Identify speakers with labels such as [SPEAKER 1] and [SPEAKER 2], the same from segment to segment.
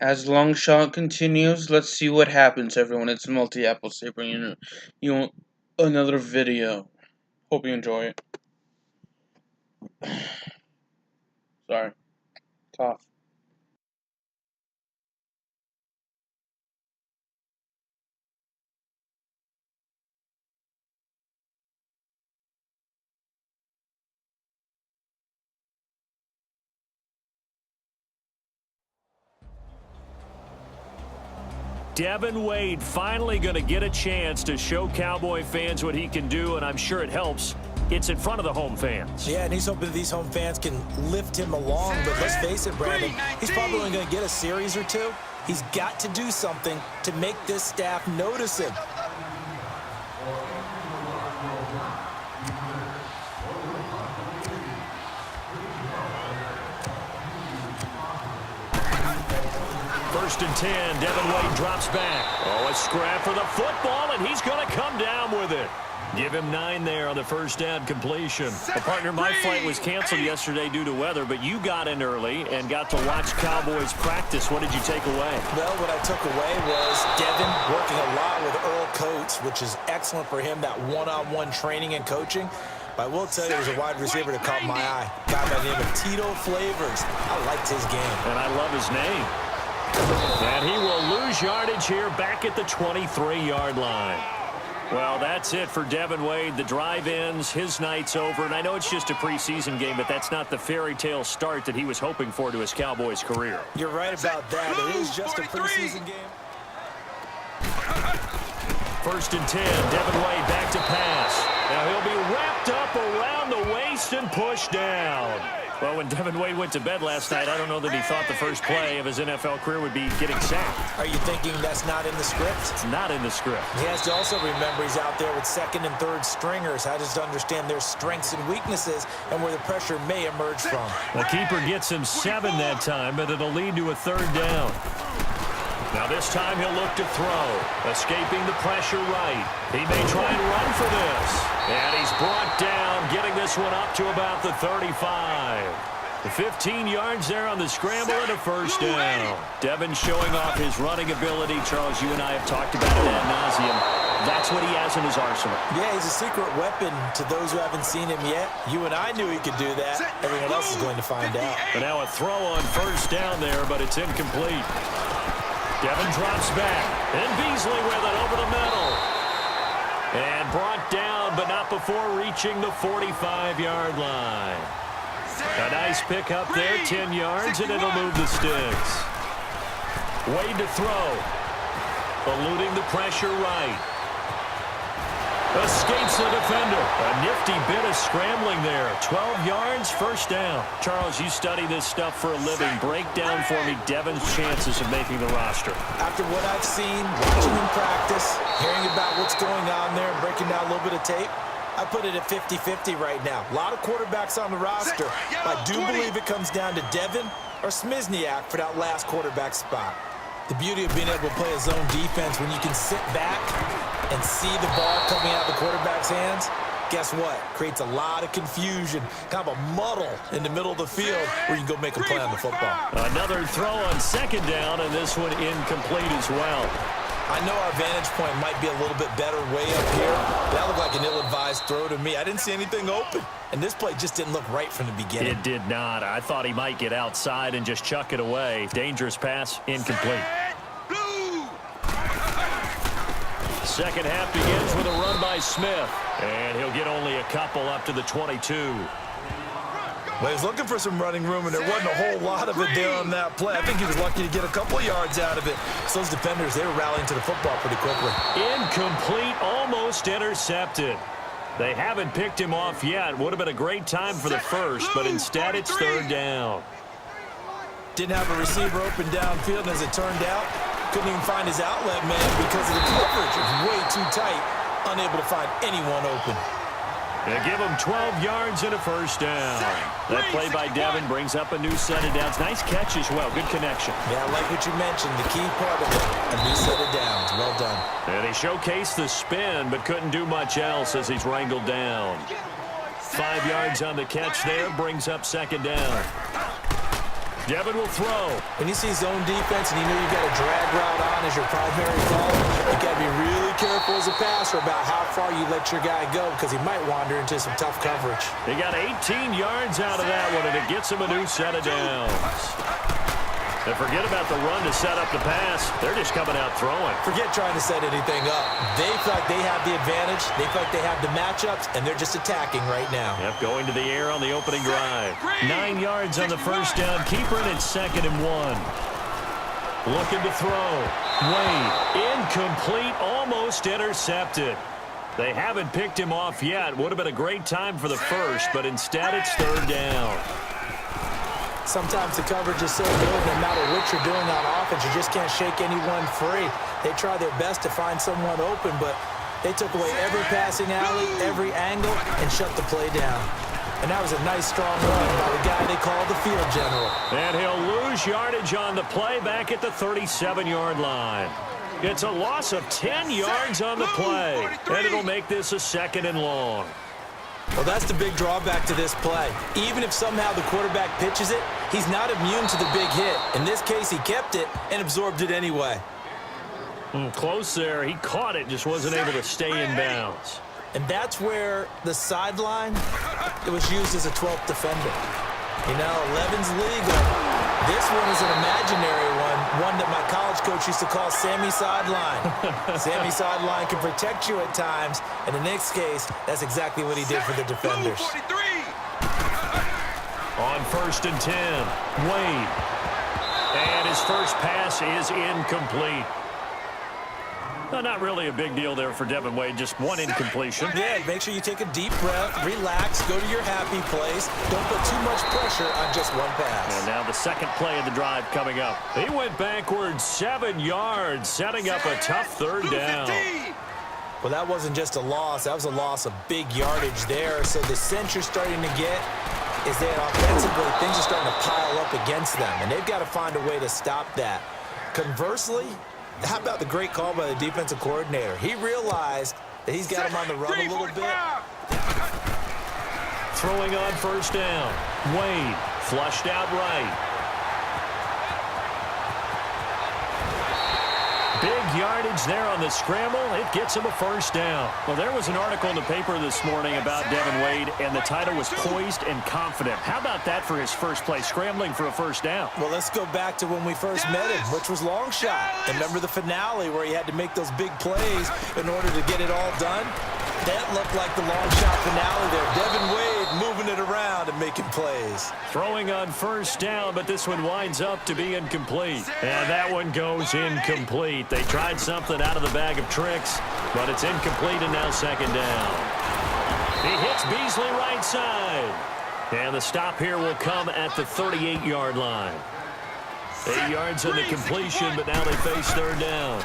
[SPEAKER 1] As long shot continues, let's see what happens, everyone. It's multi-apple saber. You know, another video. Hope you enjoy it. Sorry, cough.
[SPEAKER 2] Devin Wade finally going to get a chance to show Cowboy fans what he can do, and I'm sure it helps. It's in front of the home fans.
[SPEAKER 3] Yeah, and he's hoping these home fans can lift him along. But let's face it, Brandon, he's probably only going to get a series or two. He's got to do something to make this staff notice him.
[SPEAKER 2] First and 10, Devin Wade drops back. Oh, a scrap for the football, and he's going to come down with it. Give him 9 there on the first down completion. Well, partner, my flight was canceled yesterday due to weather, but you got in early and got to watch Cowboys practice. What did you take away?
[SPEAKER 3] Well, what I took away was Devin working a lot with Earl Coates, which is excellent for him, that one-on-one training and coaching. But I will tell you, there's a wide receiver that caught my eye. A guy by the name of Tito Flavors. I liked his game.
[SPEAKER 2] And I love his name. And he will lose yardage here back at the 23-yard line. Well, that's it for Devin Wade. The drive ends. His night's over. And I know it's just a preseason game, but that's not the fairy tale start that he was hoping for to his Cowboys career.
[SPEAKER 3] You're right about that. It is just a preseason game.
[SPEAKER 2] First and 10, Devin Wade back to pass. Now he'll be wrapped up around the waist and pushed down. Well, when Devin Wade went to bed last night, I don't know that he thought the first play of his NFL career would be getting sacked.
[SPEAKER 3] Are you thinking that's not in the script?
[SPEAKER 2] It's not in the script.
[SPEAKER 3] He has to also remember he's out there with second and third stringers. I just understand their strengths and weaknesses and where the pressure may emerge from.
[SPEAKER 2] The keeper gets him 7 that time, but it'll lead to a third down. Now this time he'll look to throw. Escaping the pressure right. He may try and run for this. And he's brought down, getting this one up to about the 35. The 15 yards there on the scramble and a first down. Devin showing off his running ability. Charles, you and I have talked about it ad nauseum. That's what he has in his arsenal.
[SPEAKER 3] Yeah, he's a secret weapon to those who haven't seen him yet. You and I knew he could do that. Everyone else is going to find out.
[SPEAKER 2] And now a throw on first down there, but it's incomplete. Devin drops back, and Beasley with it over the middle. And brought down, but not before reaching the 45-yard line. A nice pickup there, 10 yards, and it'll move the sticks. Wade to throw. Eluding the pressure right. Escapes the defender. A nifty bit of scrambling there. 12 yards, first down. Charles, you study this stuff for a living. Break down for me Devin's chances of making the roster.
[SPEAKER 3] After what I've seen, watching him practice, hearing about what's going on there, and breaking down a little bit of tape, I put it at 50-50 right now. A lot of quarterbacks on the roster. I do believe it comes down to Devin or Smizniak for that last quarterback spot. The beauty of being able to play a zone defense when you can sit back and see the ball coming out of the quarterback's hands, guess what? Creates a lot of confusion, kind of a muddle in the middle of the field where you can go make a play on the football.
[SPEAKER 2] Another throw on second down, and this one incomplete as well.
[SPEAKER 3] I know our vantage point might be a little bit better way up here. That looked like an ill-advised throw to me. I didn't see anything open, and this play just didn't look right from the beginning.
[SPEAKER 2] It did not. I thought he might get outside and just chuck it away. Dangerous pass, incomplete. Second half begins with a run by Smith, and he'll get only a couple up to the 22.
[SPEAKER 3] Well, he was looking for some running room, and there wasn't a whole lot of it there on that play. I think he was lucky to get a couple yards out of it. So those defenders, they were rallying to the football pretty quickly.
[SPEAKER 2] Incomplete, almost intercepted. They haven't picked him off yet. Would have been a great time for the first, but instead it's third down.
[SPEAKER 3] Didn't have a receiver open downfield, and as it turned out, couldn't even find his outlet man because of the coverage. It was way too tight unable to find anyone open.
[SPEAKER 2] They give him 12 yards and a first down. That play by Devin brings up a new set of downs. Nice catch as well. Good connection.
[SPEAKER 3] Yeah, I like what you mentioned. The key part of it, a new set of downs. Well done.
[SPEAKER 2] And he showcased the spin, but couldn't do much else as he's wrangled down. 5 yards on the catch there, brings up second down. Devin will throw.
[SPEAKER 3] When you see zone defense and you know you've got a drag route on as your primary call, you got to be really careful as a passer about how far you let your guy go because he might wander into some tough coverage.
[SPEAKER 2] He got 18 yards out of that one, and it gets him a new set of downs. And forget about the run to set up the pass. They're just coming out throwing.
[SPEAKER 3] Forget trying to set anything up. They feel like they have the advantage. They feel like they have the matchups, and they're just attacking right now.
[SPEAKER 2] Yep, going to the air on the opening drive. 9 yards on the first down. Keeper, and it's 2nd and 1. Looking to throw. Wade, incomplete, almost intercepted. They haven't picked him off yet. Would have been a great time for the first, but instead it's 3rd down.
[SPEAKER 3] Sometimes the coverage is so good, no matter what you're doing on offense, you just can't shake anyone free. They try their best to find someone open, but they took away every passing alley, every angle, and shut the play down. And that was a nice, strong run by the guy they call the field general.
[SPEAKER 2] And he'll lose yardage on the play back at the 37-yard line. It's a loss of 10 yards on the play, and it'll make this a 2nd and long.
[SPEAKER 3] Well, that's the big drawback to this play. Even if somehow the quarterback pitches it, he's not immune to the big hit. In this case, he kept it and absorbed it anyway.
[SPEAKER 2] Close there. He caught it, just wasn't able to stay in bounds.
[SPEAKER 3] And that's where the sideline, it was used as a 12th defender. You know, 11's legal. This one is an imaginary one that my college coach used to call Sammy Sideline. Sammy Sideline can protect you at times, and in this case, that's exactly what he did for the defenders.
[SPEAKER 2] On 1st and 10, Wade. And his first pass is incomplete. Well, not really a big deal there for Devin Wade, just one incompletion.
[SPEAKER 3] Yeah, make sure you take a deep breath, relax, go to your happy place. Don't put too much pressure on just one pass.
[SPEAKER 2] And now the second play of the drive coming up. He went backwards 7 yards, setting up a tough 3rd down.
[SPEAKER 3] Well, that wasn't just a loss. That was a loss of big yardage there. So the sense you're starting to get is that offensively, things are starting to pile up against them, and they've got to find a way to stop that. Conversely, how about the great call by the defensive coordinator? He realized that he's got him on the run a little bit.
[SPEAKER 2] Throwing on 1st down. Wade flushed out right. Big yardage there on the scramble. It gets him a 1st down. Well, there was an article in the paper this morning about Devin Wade, and the title was Poised and Confident. How about that for his first play, scrambling for a 1st down?
[SPEAKER 3] Well, let's go back to when we first met him, which was long shot. And remember the finale where he had to make those big plays in order to get it all done? That looked like the long shot finale there. Devin Wade moving it around and making plays.
[SPEAKER 2] Throwing on 1st down, but this one winds up to be incomplete. And that one goes incomplete. They tried something out of the bag of tricks, but it's incomplete and now 2nd down. He hits Beasley right side. And the stop here will come at the 38-yard line. 8 yards on the completion, but now they face 3rd down.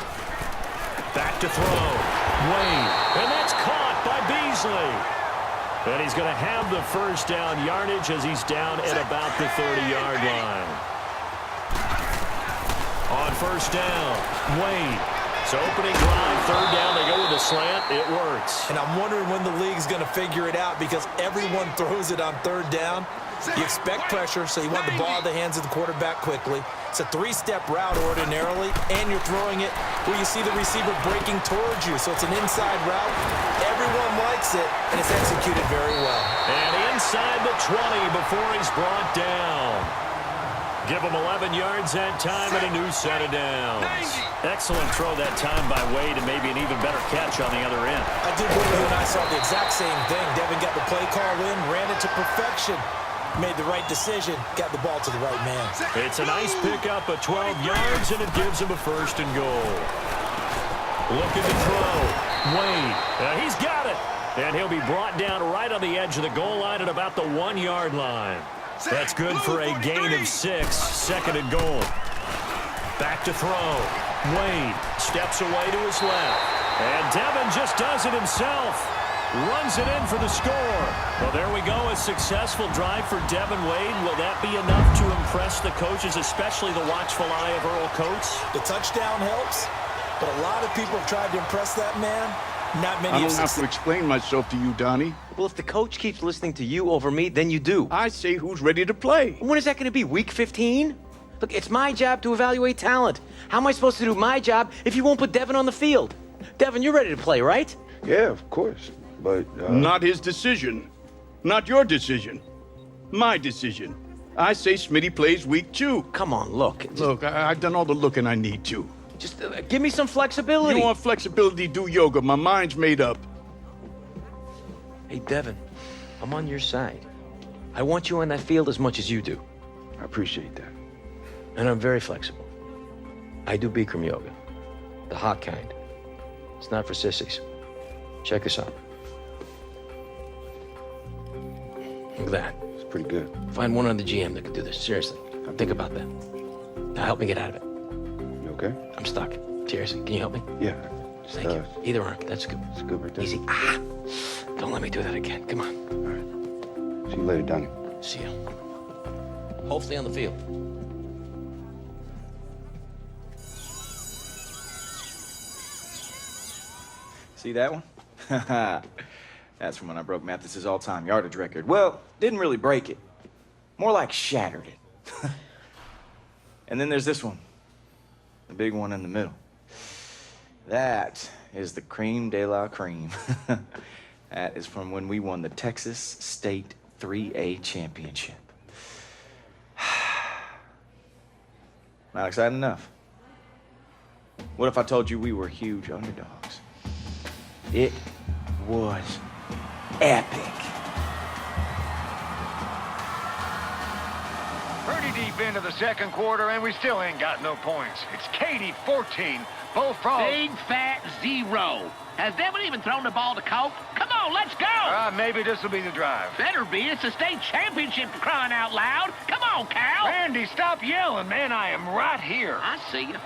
[SPEAKER 2] Back to throw. Wade. And that's caught by Beasley. And he's going to have the 1st down yardage as he's down at about the 30-yard line. On 1st down, Wade. So opening drive, 3rd down, they go with a slant. It works.
[SPEAKER 3] And I'm wondering when the league's going to figure it out because everyone throws it on 3rd down. You expect pressure, so you want the ball in the hands of the quarterback quickly. It's a 3-step route ordinarily, and you're throwing it where you see the receiver breaking towards you. So it's an inside route. Everyone likes it, and it's executed very well.
[SPEAKER 2] And inside the 20 before he's brought down. Give him 11 yards that time and a new set of downs. Excellent throw that time by Wade and maybe an even better catch on the other end.
[SPEAKER 3] I do believe you and I saw the exact same thing. Devin got the play call in, ran it to perfection. Made the right decision, got the ball to the right man.
[SPEAKER 2] It's a nice pickup of 12 yards, and it gives him a 1st and goal. Looking to throw. Wade. He's got it. And he'll be brought down right on the edge of the goal line at about the 1-yard line. That's good for a gain of 6, 2nd and goal. Back to throw. Wade steps away to his left. And Devin just does it himself. Runs it in for the score. Well, there we go. A successful drive for Devin Wade. Will that be enough to impress the coaches, especially the watchful eye of Earl Coates?
[SPEAKER 3] The touchdown helps, but a lot of people have tried to impress that man. Not many.
[SPEAKER 4] I don't have to explain myself to you, Donnie.
[SPEAKER 5] Well, if the coach keeps listening to you over me, then you do.
[SPEAKER 4] I say who's ready to play.
[SPEAKER 5] When is that going to be, week 15? Look, it's my job to evaluate talent. How am I supposed to do my job if you won't put Devin on the field? Devin, you're ready to play, right?
[SPEAKER 6] Yeah, of course. But,
[SPEAKER 4] Not his decision. Not your decision. My decision. I say Smitty plays week 2.
[SPEAKER 5] Come on, look.
[SPEAKER 4] Look, I've done all the looking I need to.
[SPEAKER 5] Just give me some flexibility.
[SPEAKER 4] You want flexibility, do yoga. My mind's made up.
[SPEAKER 5] Hey, Devin, I'm on your side. I want you on that field as much as you do.
[SPEAKER 6] I appreciate that.
[SPEAKER 5] And I'm very flexible. I do Bikram yoga. The hot kind. It's not for sissies. Check this out. Look at that.
[SPEAKER 6] It's pretty good.
[SPEAKER 5] Find one other GM that could do this. Seriously. Think about that. Now help me get out of it.
[SPEAKER 6] You okay?
[SPEAKER 5] I'm stuck. Seriously, can you help me?
[SPEAKER 6] Yeah.
[SPEAKER 5] Thank you. Either arm. That's good.
[SPEAKER 6] It's good right there.
[SPEAKER 5] Easy. Ah! Don't let me do that again. Come on.
[SPEAKER 6] All right. See you later, Donnie.
[SPEAKER 5] See you. Hopefully on the field.
[SPEAKER 7] See that one? That's from when I broke Mathis's all-time yardage record. Well, didn't really break it. More like shattered it. And then there's this one. The big one in the middle. That is the cream de la cream. That is from when we won the Texas State 3A championship. Not exciting enough. What if I told you we were huge underdogs? It was epic.
[SPEAKER 8] Pretty deep into the second quarter, and we still ain't got no points. It's Katy 14, Bull Frogs.
[SPEAKER 9] Big fat 0. Has Devin even thrown the ball to Coke? Come on, let's go!
[SPEAKER 8] Maybe this will be the drive.
[SPEAKER 9] Better be. It's a state championship for crying out loud. Come on, Cal.
[SPEAKER 8] Randy, stop yelling, man. I am right here.
[SPEAKER 9] I see you.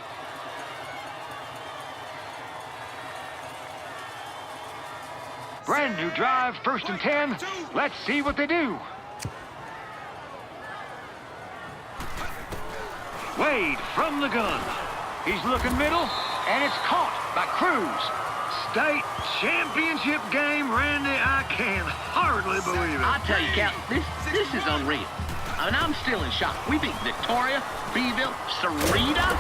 [SPEAKER 8] Brand new drive, 1st and 10. Let's see what they do. Wade from the gun. He's looking middle, and it's caught by Cruz. State championship game, Randy. I can hardly believe it.
[SPEAKER 9] I tell you, Cal, this is unreal. I mean, I'm still in shock. We beat Victoria, Beeville, Sarita.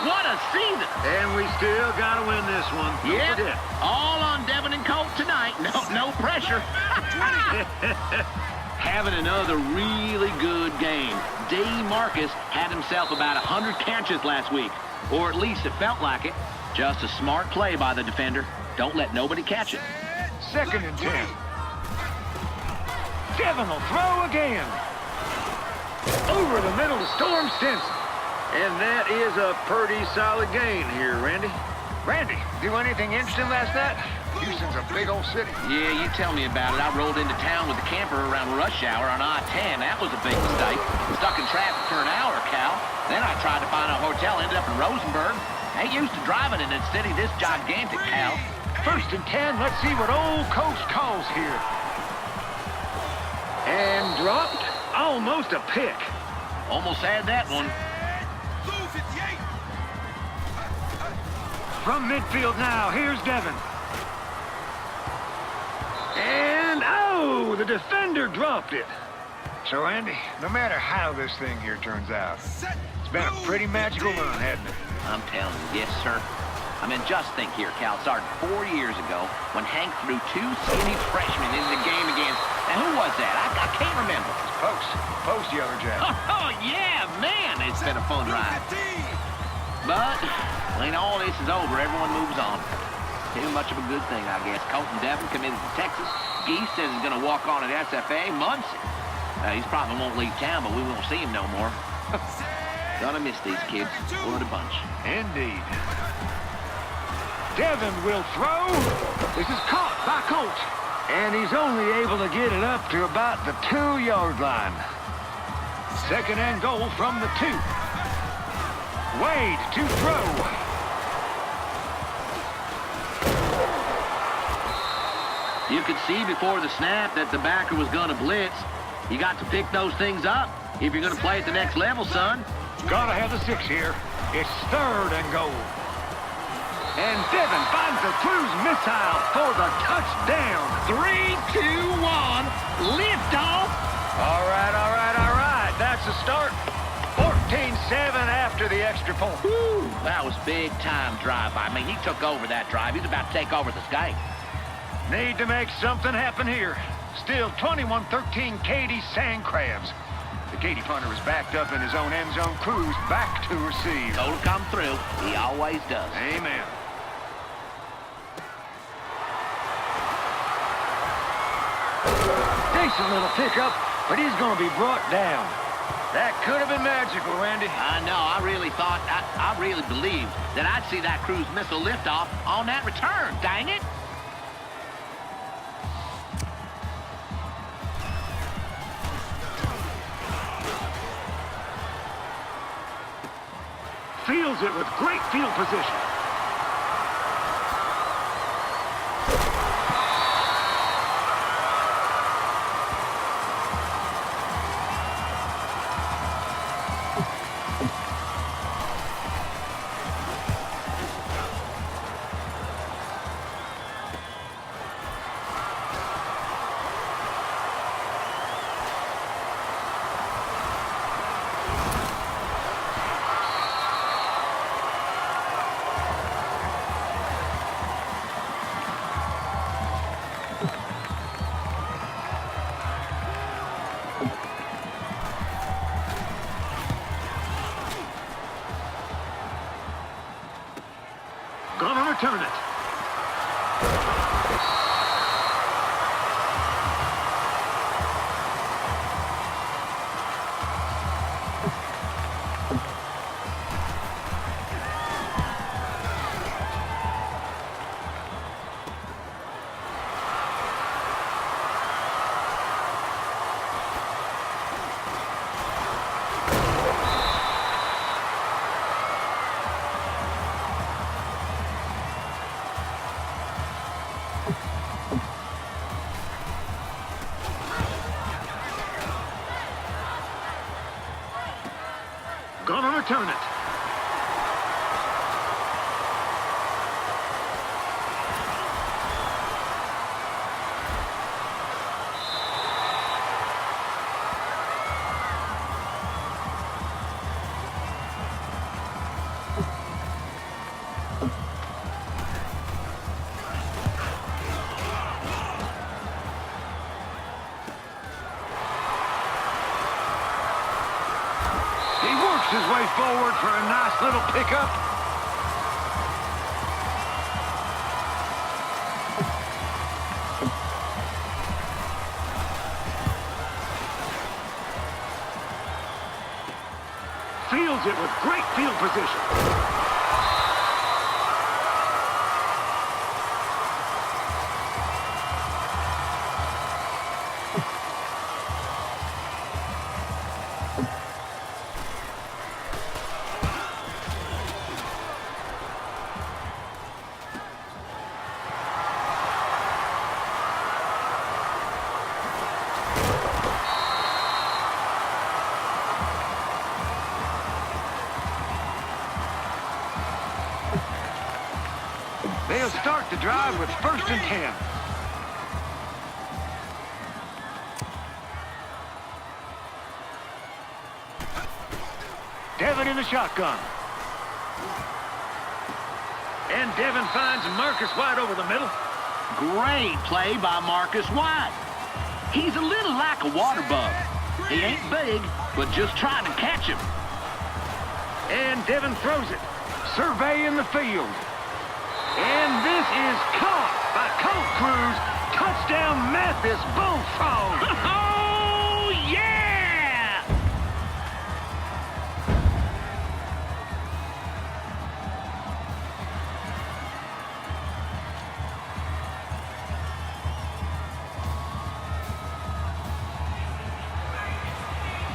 [SPEAKER 9] What a season.
[SPEAKER 8] And we still got to win this one. Don't forget.
[SPEAKER 9] All on Devin and Colt tonight. No pressure. Having another really good game. D. Marcus had himself about 100 catches last week, or at least it felt like it. Just a smart play by the defender. Don't let nobody catch it.
[SPEAKER 8] 2nd and 10. Devin will throw again. Over the middle to Storm Stinson. And that is a pretty solid gain here, Randy. Randy, do anything interesting last night? Houston's a big old city.
[SPEAKER 9] Yeah, you tell me about it. I rolled into town with a camper around rush hour on I-10. That was a big mistake. Stuck in traffic for an hour, Cal. Then I tried to find a hotel, ended up in Rosenberg. Ain't used to driving in a city this gigantic, Cal.
[SPEAKER 8] 1st and 10. Let's see what old Coach calls here. And dropped. Almost a pick.
[SPEAKER 9] Almost had that one.
[SPEAKER 8] From midfield now, here's Devin. And, oh, the defender dropped it. So, Andy, no matter how this thing here turns out, it's been a pretty magical run, hasn't it?
[SPEAKER 9] I'm telling you, yes, sir. I mean, just think here, Cal. It started 4 years ago when Hank threw 2 skinny freshmen into the game against... Now, who was that? I can't remember.
[SPEAKER 8] Post Yellow Jack.
[SPEAKER 9] Oh, yeah, man, it's been a fun ride. But when all this is over, everyone moves on. Too much of a good thing, I guess. Colton Devin committed to Texas. Geese says he's going to walk on at SFA. Muncie. He probably won't leave town, but we won't see him no more. Gonna miss these kids. What a bunch.
[SPEAKER 8] Indeed. Devin will throw. This is caught by Colt. And he's only able to get it up to about the 2-yard line. 2nd and goal from the 2. Wade to throw.
[SPEAKER 9] You could see before the snap that the backer was going to blitz. You got to pick those things up if you're going to play at the next level, son.
[SPEAKER 8] Gotta have the 6 here. It's 3rd and goal. And Devin finds the cruise missile for the touchdown.
[SPEAKER 9] 3, 2, 1, lift off.
[SPEAKER 8] All right, all right, all right. That's the start. 14-7 after the extra point.
[SPEAKER 9] Woo, that was big time drive. I mean, he took over that drive. He's about to take over this game.
[SPEAKER 8] Need to make something happen here. Still 21-13 Katy Sandcrabs. The Katy punter is backed up in his own end zone. Cruz back to receive.
[SPEAKER 9] Told to come through. He always does.
[SPEAKER 8] Amen. Decent little pickup, but he's going to be brought down. That could have been magical, Randy.
[SPEAKER 9] I know. I really thought, I really believed that I'd see that cruise missile liftoff on that return. Dang it.
[SPEAKER 8] Fields it with great field position. Gonna return it. Gonna return it. His way forward for a nice little pickup. Fields it with great field position. They'll start the drive with 1st and 10. Devin in the shotgun. And Devin finds Marcus White over the middle.
[SPEAKER 9] Great play by Marcus White. He's a little like a water bug. He ain't big, but just trying to catch him.
[SPEAKER 8] And Devin throws it. Surveying the field. And this is caught by Colt Cruz. Touchdown, Mathis Bullfrog.
[SPEAKER 9] Oh, yeah!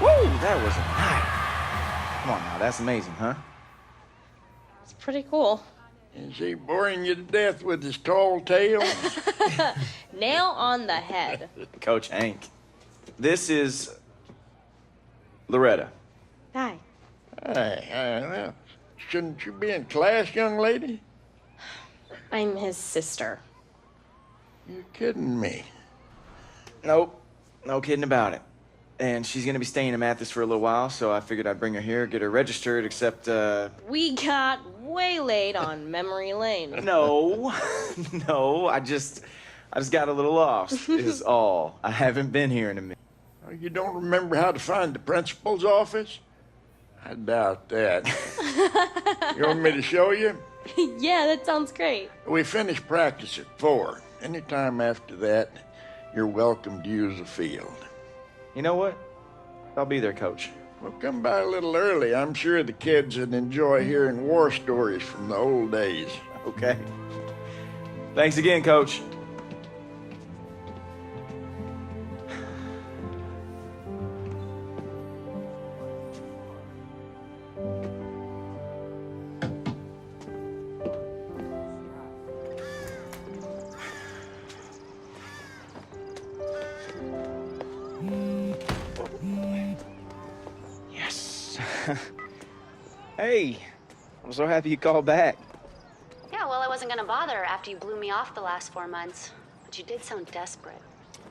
[SPEAKER 7] Woo, that was a night. Come on now, that's amazing, huh?
[SPEAKER 10] It's pretty cool.
[SPEAKER 11] Is he boring you to death with his tall tale?
[SPEAKER 10] Nail on the head.
[SPEAKER 7] Coach Hank. This is Loretta.
[SPEAKER 10] Hi.
[SPEAKER 11] Hey, shouldn't you be in class, young lady?
[SPEAKER 10] I'm his sister.
[SPEAKER 11] You're kidding me.
[SPEAKER 7] Nope. No kidding about it. And she's gonna be staying in Mathis for a little while, so I figured I'd bring her here, get her registered, except,
[SPEAKER 10] We got waylaid on memory lane.
[SPEAKER 7] No. No, I just got a little lost, is all. I haven't been here in a minute.
[SPEAKER 11] Oh, you don't remember how to find the principal's office? I doubt that. You want me to show you?
[SPEAKER 10] Yeah, that sounds great.
[SPEAKER 11] We finish practice at 4. Anytime after that, you're welcome to use the field.
[SPEAKER 7] You know what? I'll be there, Coach.
[SPEAKER 11] Well, come by a little early. I'm sure the kids would enjoy hearing war stories from the old days.
[SPEAKER 7] Okay. Thanks again, Coach. Yes. Hey, I'm so happy you called back.
[SPEAKER 12] Yeah, well, I wasn't gonna bother after you blew me off the last 4 months. But you did sound desperate.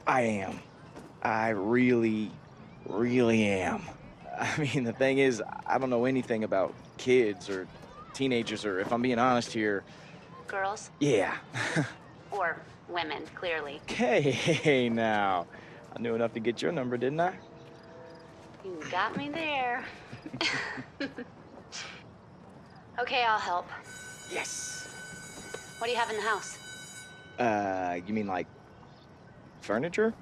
[SPEAKER 7] I am. I really, really am. I mean, the thing is, I don't know anything about kids or teenagers, or if I'm being honest here.
[SPEAKER 12] Girls?
[SPEAKER 7] Yeah.
[SPEAKER 12] Or women, clearly.
[SPEAKER 7] Hey, now. I knew enough to get your number, didn't I?
[SPEAKER 12] You got me there. Okay, I'll help.
[SPEAKER 7] Yes.
[SPEAKER 12] What do you have in the house?
[SPEAKER 7] You mean like furniture?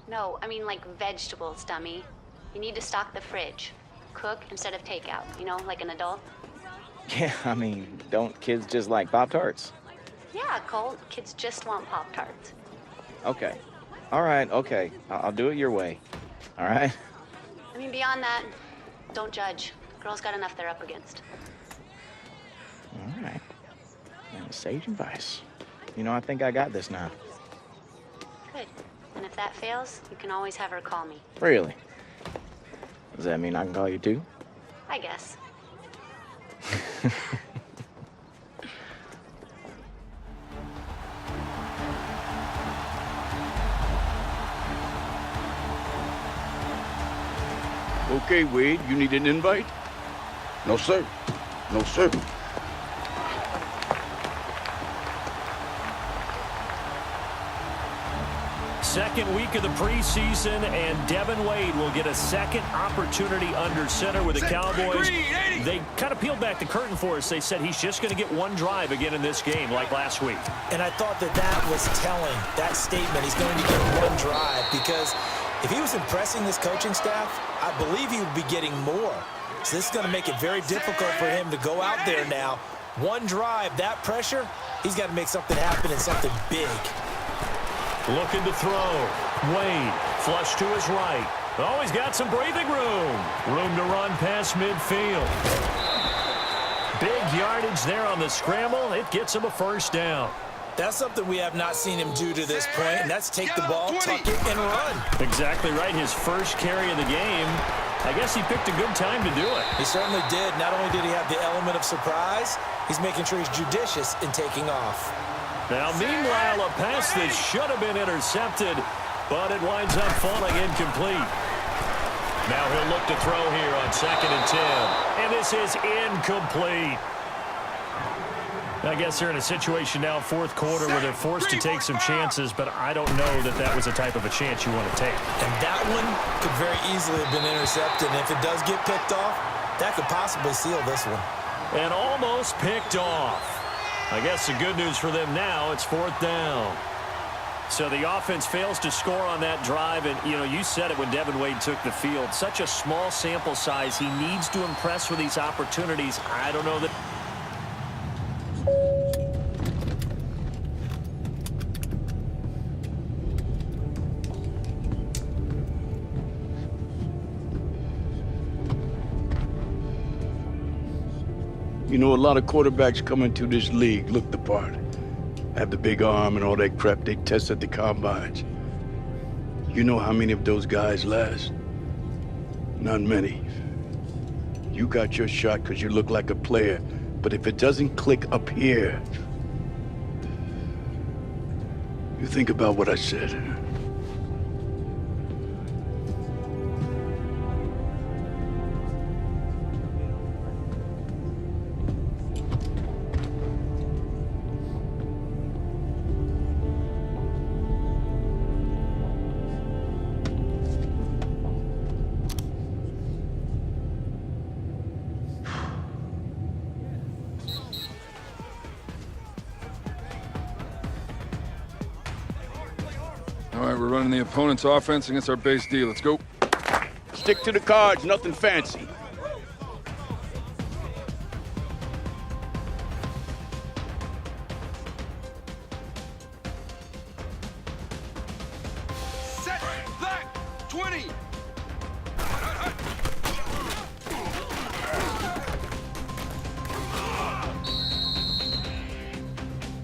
[SPEAKER 12] No, I mean like vegetables, dummy. You need to stock the fridge. Cook instead of takeout, you know, like an adult.
[SPEAKER 7] Yeah, I mean, don't kids just like Pop-Tarts?
[SPEAKER 12] Yeah, Cole, kids just want Pop-Tarts.
[SPEAKER 7] Okay. All right, okay. I'll do it your way. All right?
[SPEAKER 12] I mean, beyond that, don't judge. Girls got enough they're up against.
[SPEAKER 7] All right. Sage advice. You know, I think I got this now.
[SPEAKER 12] Good. And if that fails, you can always have her call me.
[SPEAKER 7] Really? Does that mean I can call you too?
[SPEAKER 12] I guess.
[SPEAKER 4] Okay, Wade, you need an invite?
[SPEAKER 6] No, sir. No, sir.
[SPEAKER 2] Second week of the preseason, and Devin Wade will get a second opportunity under center with the Cowboys. They kind of peeled back the curtain for us. They said he's just going to get one drive again in this game, like last week.
[SPEAKER 3] And I thought that was telling, that statement. He's going to get one drive, because if he was impressing this coaching staff, I believe he would be getting more. So this is going to make it very difficult for him to go out there now. One drive, that pressure, he's got to make something happen and something big.
[SPEAKER 2] Looking to throw. Wade, flush to his right. Oh, he's got some breathing room. Room to run past midfield. Big yardage there on the scramble. It gets him a first down.
[SPEAKER 3] That's something we have not seen him do to this point, and that's take the ball, tuck it, and run.
[SPEAKER 2] Exactly right. His first carry of the game. I guess he picked a good time to do it.
[SPEAKER 3] He certainly did. Not only did he have the element of surprise, he's making sure he's judicious in taking off.
[SPEAKER 2] Now, meanwhile, a pass that should have been intercepted, but it winds up falling incomplete. Now he'll look to throw here on 2nd and 10. And this is incomplete. I guess they're in a situation now, fourth quarter, where they're forced to take some chances, but I don't know that that was the type of a chance you want to take.
[SPEAKER 3] And that one could very easily have been intercepted. And if it does get picked off, that could possibly seal this one.
[SPEAKER 2] And almost picked off. I guess the good news for them now, it's 4th down. So the offense fails to score on that drive, and, you know, you said it when Devin Wade took the field. Such a small sample size. He needs to impress with these opportunities. I don't know that...
[SPEAKER 4] You know, a lot of quarterbacks come into this league look the part. have the big arm and all that crap they test at the combines. You know how many of those guys last? Not many. You got your shot because you look like a player, but if it doesn't click up here, you think about what I said.
[SPEAKER 13] All right, we're running the opponent's offense against our base D. Let's go.
[SPEAKER 4] Stick to the cards, nothing fancy.
[SPEAKER 8] Set, black, 20.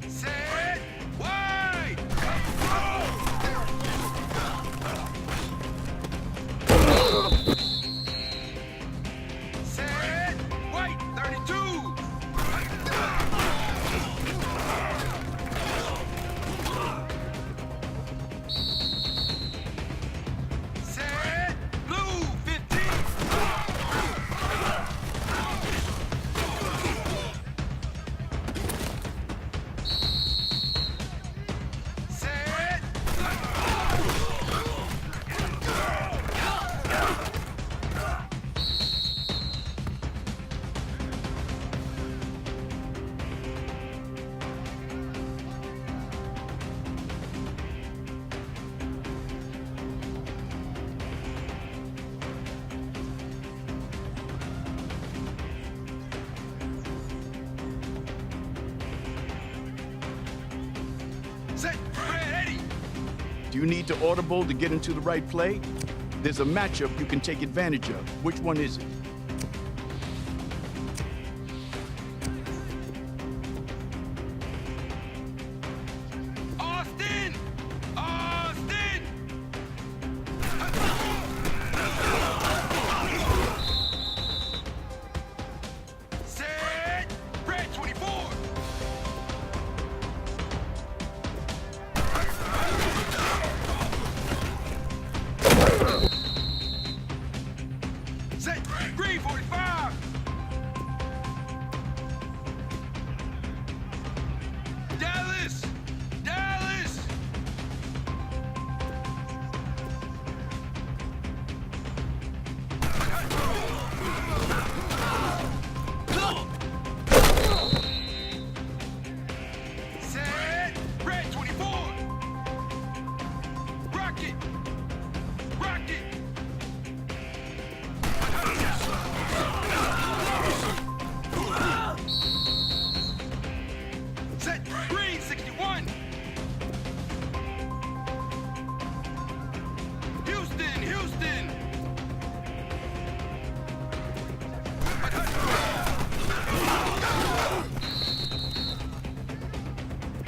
[SPEAKER 8] Set, wide. Set, white, 32. Set, blue, 15. Set, set, red, 80.
[SPEAKER 4] Do you need to audible to get into the right play? There's a matchup you can take advantage of. Which one is it?
[SPEAKER 8] Austin! Austin! Set! Red 24! Set! Green 45! Dallas! Dallas! Set! Red 24! Rocket! Rocket! Set! Green 61! Houston! Houston!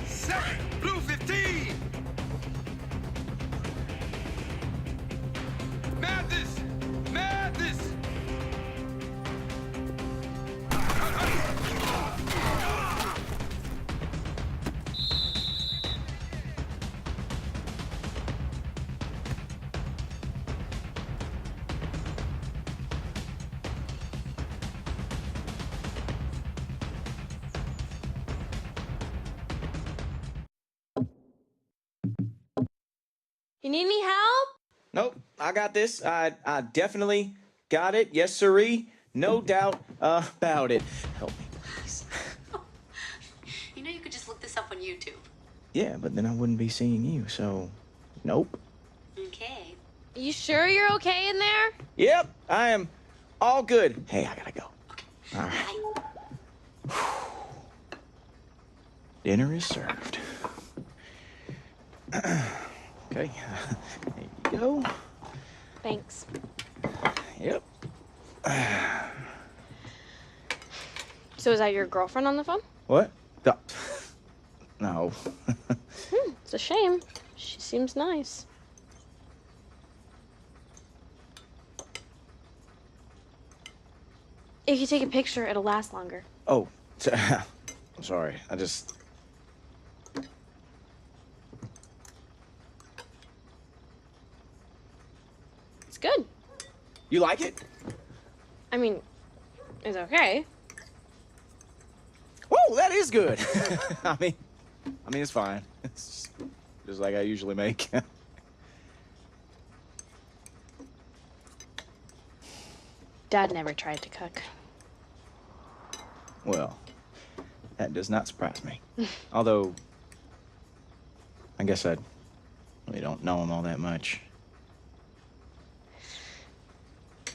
[SPEAKER 8] Set! Blue 15! Mathis! Mathis!
[SPEAKER 10] You need any help?
[SPEAKER 7] Nope, I got this. I definitely got it. Yes, sirree. No doubt about it. Help me, please.
[SPEAKER 12] You know you could just look this up on YouTube.
[SPEAKER 7] Yeah, but then I wouldn't be seeing you, so nope.
[SPEAKER 12] Okay.
[SPEAKER 10] You sure you're okay in there?
[SPEAKER 7] Yep, I am all good. Hey, I gotta go. All right. Dinner is served. Okay, there you go.
[SPEAKER 10] Thanks.
[SPEAKER 7] Yep.
[SPEAKER 10] So is that your girlfriend on the phone?
[SPEAKER 7] What? No. No.
[SPEAKER 10] It's a shame. She seems nice. If you take a picture, it'll last longer.
[SPEAKER 7] Oh, I'm sorry. I just...
[SPEAKER 10] It's good.
[SPEAKER 7] You like it?
[SPEAKER 10] I mean, it's okay.
[SPEAKER 7] Whoa, that is good. I mean, it's fine. It's just like I usually make.
[SPEAKER 10] Dad never tried to cook.
[SPEAKER 7] Well, that does not surprise me. Although, I guess I really don't know him all that much.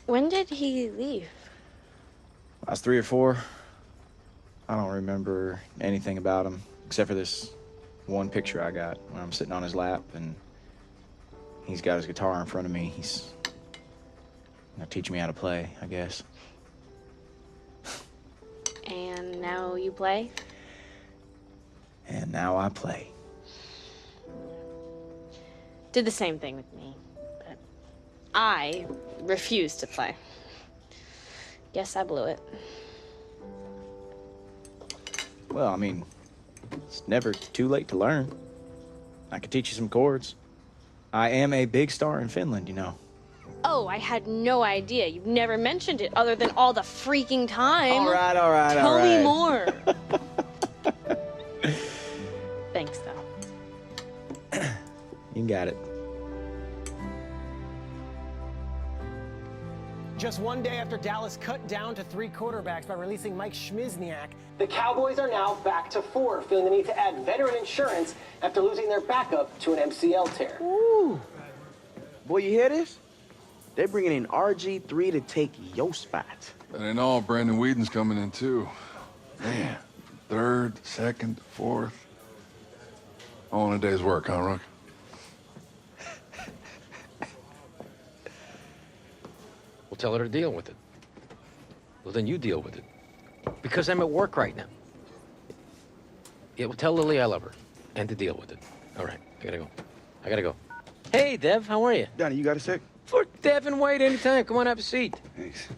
[SPEAKER 10] When did he leave?
[SPEAKER 7] I was 3 or 4. I don't remember anything about him, except for this one picture I got when I'm sitting on his lap, and he's got his guitar in front of me. He's teaching me how to play, I guess.
[SPEAKER 10] And now you play?
[SPEAKER 7] And now I play.
[SPEAKER 10] Did the same thing with me, but I refused to play. Guess I blew it.
[SPEAKER 7] Well, I mean, it's never too late to learn. I could teach you some chords. I am a big star in Finland, you know.
[SPEAKER 10] Oh, I had no idea. You've never mentioned it other than all the freaking time.
[SPEAKER 7] All right.
[SPEAKER 10] Tell me more. Thanks, though.
[SPEAKER 7] You got it.
[SPEAKER 14] Just one day after Dallas cut down to 3 quarterbacks by releasing Mike Schmizniak, the Cowboys are now back to 4, feeling the need to add veteran insurance after losing their backup to an MCL tear.
[SPEAKER 15] Ooh. Boy, you hear this? They're bringing in RG3 to take your spot.
[SPEAKER 13] That ain't all. Brandon Whedon's coming in, too. Man, 3rd, 2nd, 4th. All in a day's work, huh, Rook?
[SPEAKER 5] We'll tell her to deal with it. Well, then you deal with it. Because I'm at work right now. Yeah, well, tell Lily I love her. And to deal with it. All right, I gotta go. Hey, Dev, how are you?
[SPEAKER 15] Donnie, you got a sec?
[SPEAKER 5] For Dev and Wade anytime. Come on, have a seat.
[SPEAKER 15] Thanks.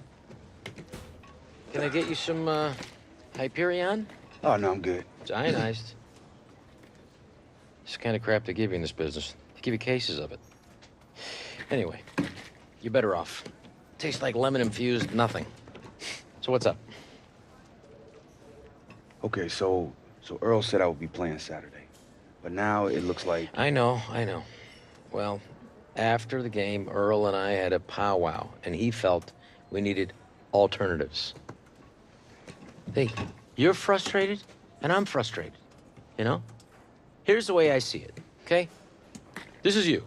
[SPEAKER 5] Can I get you some, Hyperion?
[SPEAKER 15] Oh, no, I'm good.
[SPEAKER 5] It's ionized. It's the kind of crap they give you in this business. They give you cases of it. Anyway, you're better off. Tastes like lemon-infused nothing. So what's up?
[SPEAKER 15] Okay, so Earl said I would be playing Saturday. But now it looks like...
[SPEAKER 5] I know. Well, after the game, Earl and I had a powwow, and he felt we needed alternatives. Hey, you're frustrated, and I'm frustrated, you know? Here's the way I see it, okay? This is you.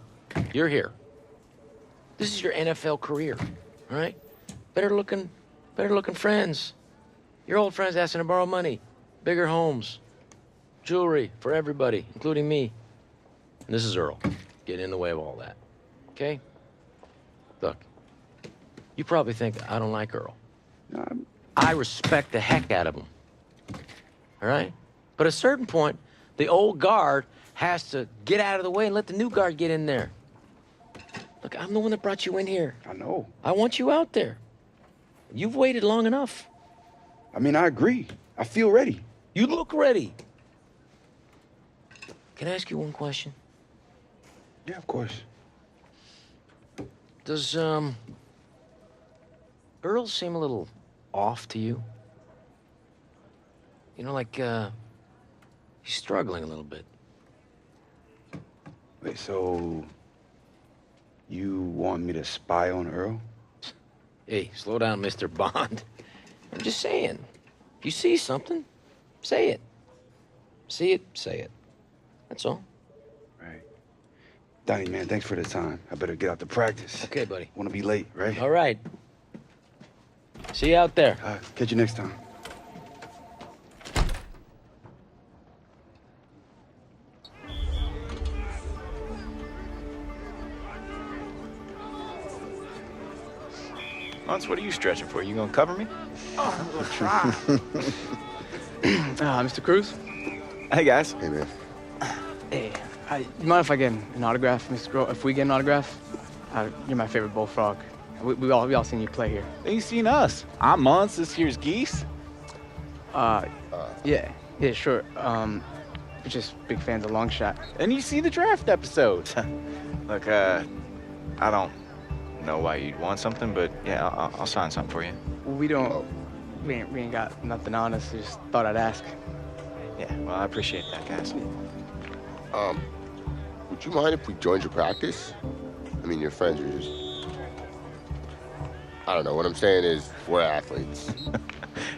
[SPEAKER 5] You're here. This is your NFL career, all right? Better looking friends. Your old friends asking to borrow money. Bigger homes. Jewelry for everybody, including me. And this is Earl. Get in the way of all that, okay? Look, you probably think I don't like Earl. I respect the heck out of him, all right? But at a certain point, the old guard has to get out of the way and let the new guard get in there. Look, I'm the one that brought you in here.
[SPEAKER 15] I know.
[SPEAKER 5] I want you out there. You've waited long enough.
[SPEAKER 15] I mean, I agree. I feel ready.
[SPEAKER 5] You look ready. Can I ask you one question?
[SPEAKER 15] Yeah, of course.
[SPEAKER 5] Does, Earl seem a little off to you? You know, like, he's struggling a little bit.
[SPEAKER 15] Wait, so... you want me to spy on Earl?
[SPEAKER 5] Hey, slow down, Mr. Bond. I'm just saying. If you see something, say it. See it, say it. That's all.
[SPEAKER 15] Right. Donnie, man, thanks for the time. I better get out to practice.
[SPEAKER 5] Okay, buddy.
[SPEAKER 15] Want to be late, right?
[SPEAKER 5] All right. See you out there.
[SPEAKER 15] Catch you next time.
[SPEAKER 7] Lance, what are you stretching for? You gonna cover me?
[SPEAKER 15] Oh, we'll try.
[SPEAKER 16] Mr. Cruz?
[SPEAKER 7] Hey, guys.
[SPEAKER 16] Hey, man. Hi, you mind if I get an autograph, Mr. Grohl? If we get an autograph, you're my favorite bullfrog. We all seen you play here.
[SPEAKER 7] They ain't seen us. I'm Monts, this here's Geese.
[SPEAKER 16] Yeah, sure. We're just big fans of Long Shot.
[SPEAKER 7] And you see the draft episodes. Look, I don't know why you'd want something, but yeah, I'll sign something for you.
[SPEAKER 16] We ain't got nothing on us. I just thought I'd ask.
[SPEAKER 7] Yeah, well, I appreciate that, guys.
[SPEAKER 17] Would you mind if we joined your practice? I mean, your friends are just... I don't know. What I'm saying is, we're athletes.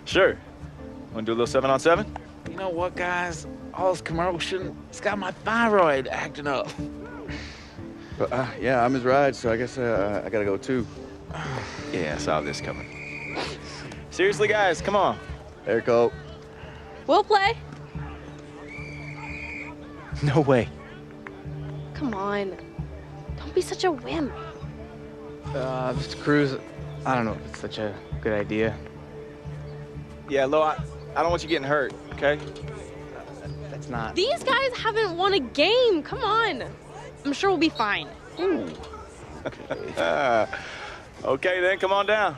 [SPEAKER 7] Sure. Want to do a little 7-on-7?
[SPEAKER 15] You know what, guys? All this commotion, it's got my thyroid acting up.
[SPEAKER 18] Yeah, I'm his ride, so I guess I gotta go too.
[SPEAKER 7] Yeah, I saw this coming. Seriously, guys, come on.
[SPEAKER 18] There, Cole.
[SPEAKER 10] We'll play.
[SPEAKER 7] No way.
[SPEAKER 10] Come on. Don't be such a wimp.
[SPEAKER 16] Mr. Cruz, I don't know if it's such a good idea.
[SPEAKER 7] Yeah, Lo, I don't want you getting hurt, okay?
[SPEAKER 16] That's not...
[SPEAKER 10] These guys haven't won a game. Come on. I'm sure we'll be fine.
[SPEAKER 7] Ooh. Okay, then, come on down.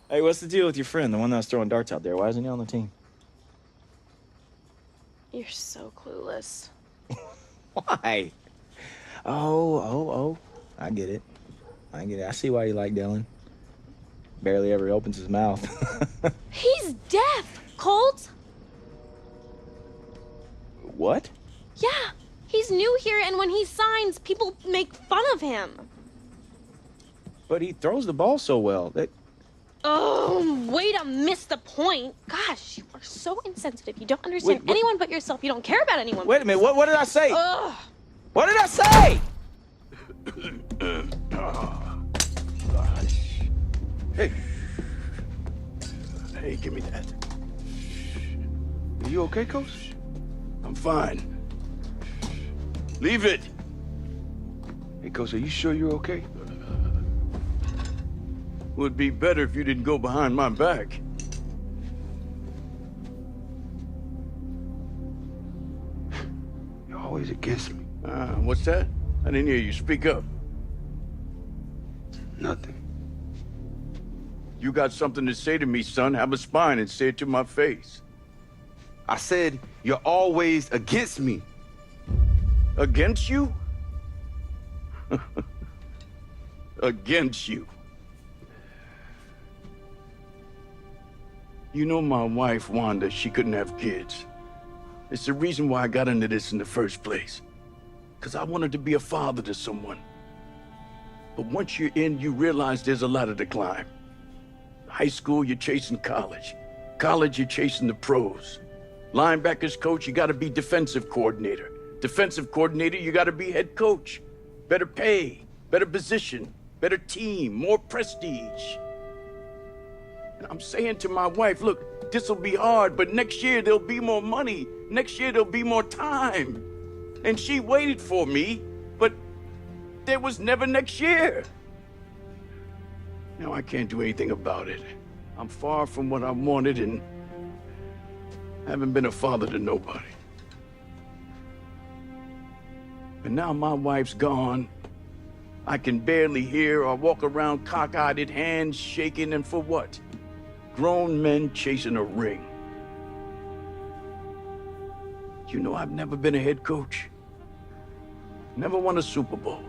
[SPEAKER 7] Hey, what's the deal with your friend, the one that was throwing darts out there? Why isn't he on the team?
[SPEAKER 10] You're so clueless.
[SPEAKER 7] Why? Oh. I get it. I see why you like Dylan. Barely ever opens his mouth.
[SPEAKER 10] He's deaf, Colt.
[SPEAKER 7] What?
[SPEAKER 10] Yeah, he's new here, and when he signs, people make fun of him.
[SPEAKER 7] But he throws the ball so well.
[SPEAKER 10] Oh, way to miss the point. Gosh, you are so insensitive. You don't understand anyone but yourself. You don't care about anyone.
[SPEAKER 7] Wait a minute, what did I say?
[SPEAKER 10] Ugh.
[SPEAKER 7] What did I say?
[SPEAKER 4] Hey, give me that. Are you okay, Coach? I'm fine. Leave it. Hey, Coach, are you sure you're okay? Would be better if you didn't go behind my back. You're always against me. What's that? I didn't hear you. Speak up.
[SPEAKER 17] Nothing.
[SPEAKER 4] You got something to say to me, son? Have a spine and say it to my face.
[SPEAKER 18] I said, you're always against me.
[SPEAKER 4] Against you? Against you. You know my wife, Wanda, she couldn't have kids. It's the reason why I got into this in the first place. Because I wanted to be a father to someone. But once you're in, you realize there's a ladder to climb. High school, you're chasing college. College, you're chasing the pros. Linebackers coach, you gotta be defensive coordinator. Defensive coordinator, you gotta be head coach. Better pay, better position, better team, more prestige. And I'm saying to my wife, look, this'll be hard, but next year there'll be more money. Next year there'll be more time. And she waited for me, but there was never next year. Now I can't do anything about it. I'm far from what I wanted and haven't been a father to nobody. But now my wife's gone. I can barely hear or walk around cock-eyed, hands shaking, and for what? Grown men chasing a ring. You know, I've never been a head coach. Never won a Super Bowl.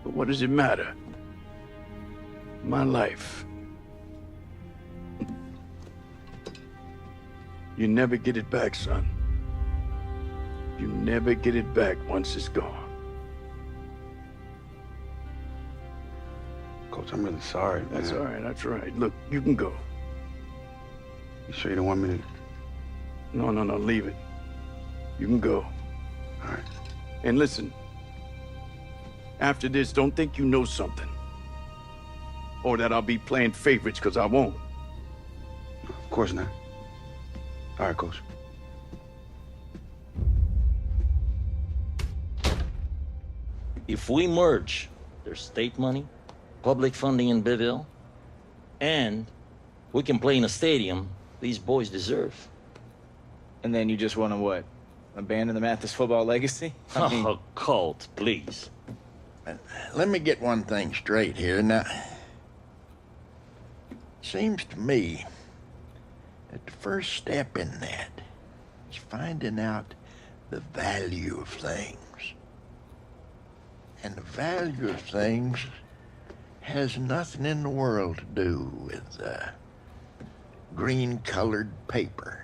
[SPEAKER 4] But what does it matter? My life. You never get it back, son. You never get it back once it's gone.
[SPEAKER 17] Coach, I'm really sorry, man.
[SPEAKER 4] That's all right, that's all right. Look, you can go.
[SPEAKER 17] You sure you don't want me to?
[SPEAKER 4] No, leave it. You can go.
[SPEAKER 17] All right.
[SPEAKER 4] And listen, after this, don't think you know something. Or that I'll be playing favorites, because I won't.
[SPEAKER 17] Of course not. All right, Coach.
[SPEAKER 19] If we merge, there's state money, public funding in Biville, and we can play in a stadium these boys deserve.
[SPEAKER 7] And then you just want to what? Abandon the Mathis football legacy? I mean...
[SPEAKER 19] Oh, Colt, please.
[SPEAKER 11] Let me get one thing straight here. Now, seems to me that the first step in that is finding out the value of things. And the value of things has nothing in the world to do with green-colored paper.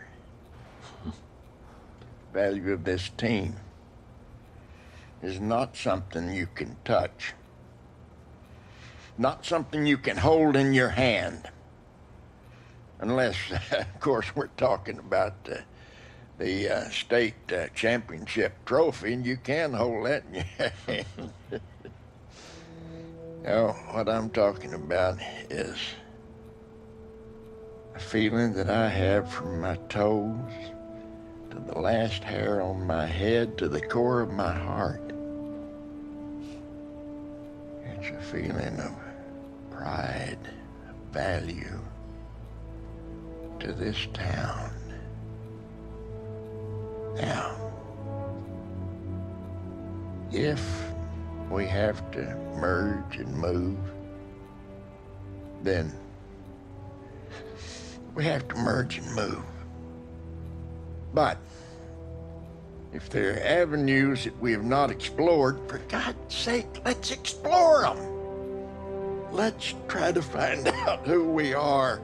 [SPEAKER 11] The value of this team is not something you can touch. Not something you can hold in your hand. Unless, of course, we're talking about the state championship trophy, and you can hold that in your hand. No, what I'm talking about is a feeling that I have from my toes to the last hair on my head to the core of my heart. It's a feeling of pride, of value to this town. Now, if we have to merge and move, then we have to merge and move. But if there are avenues that we have not explored, for God's sake, let's explore them. Let's try to find out who we are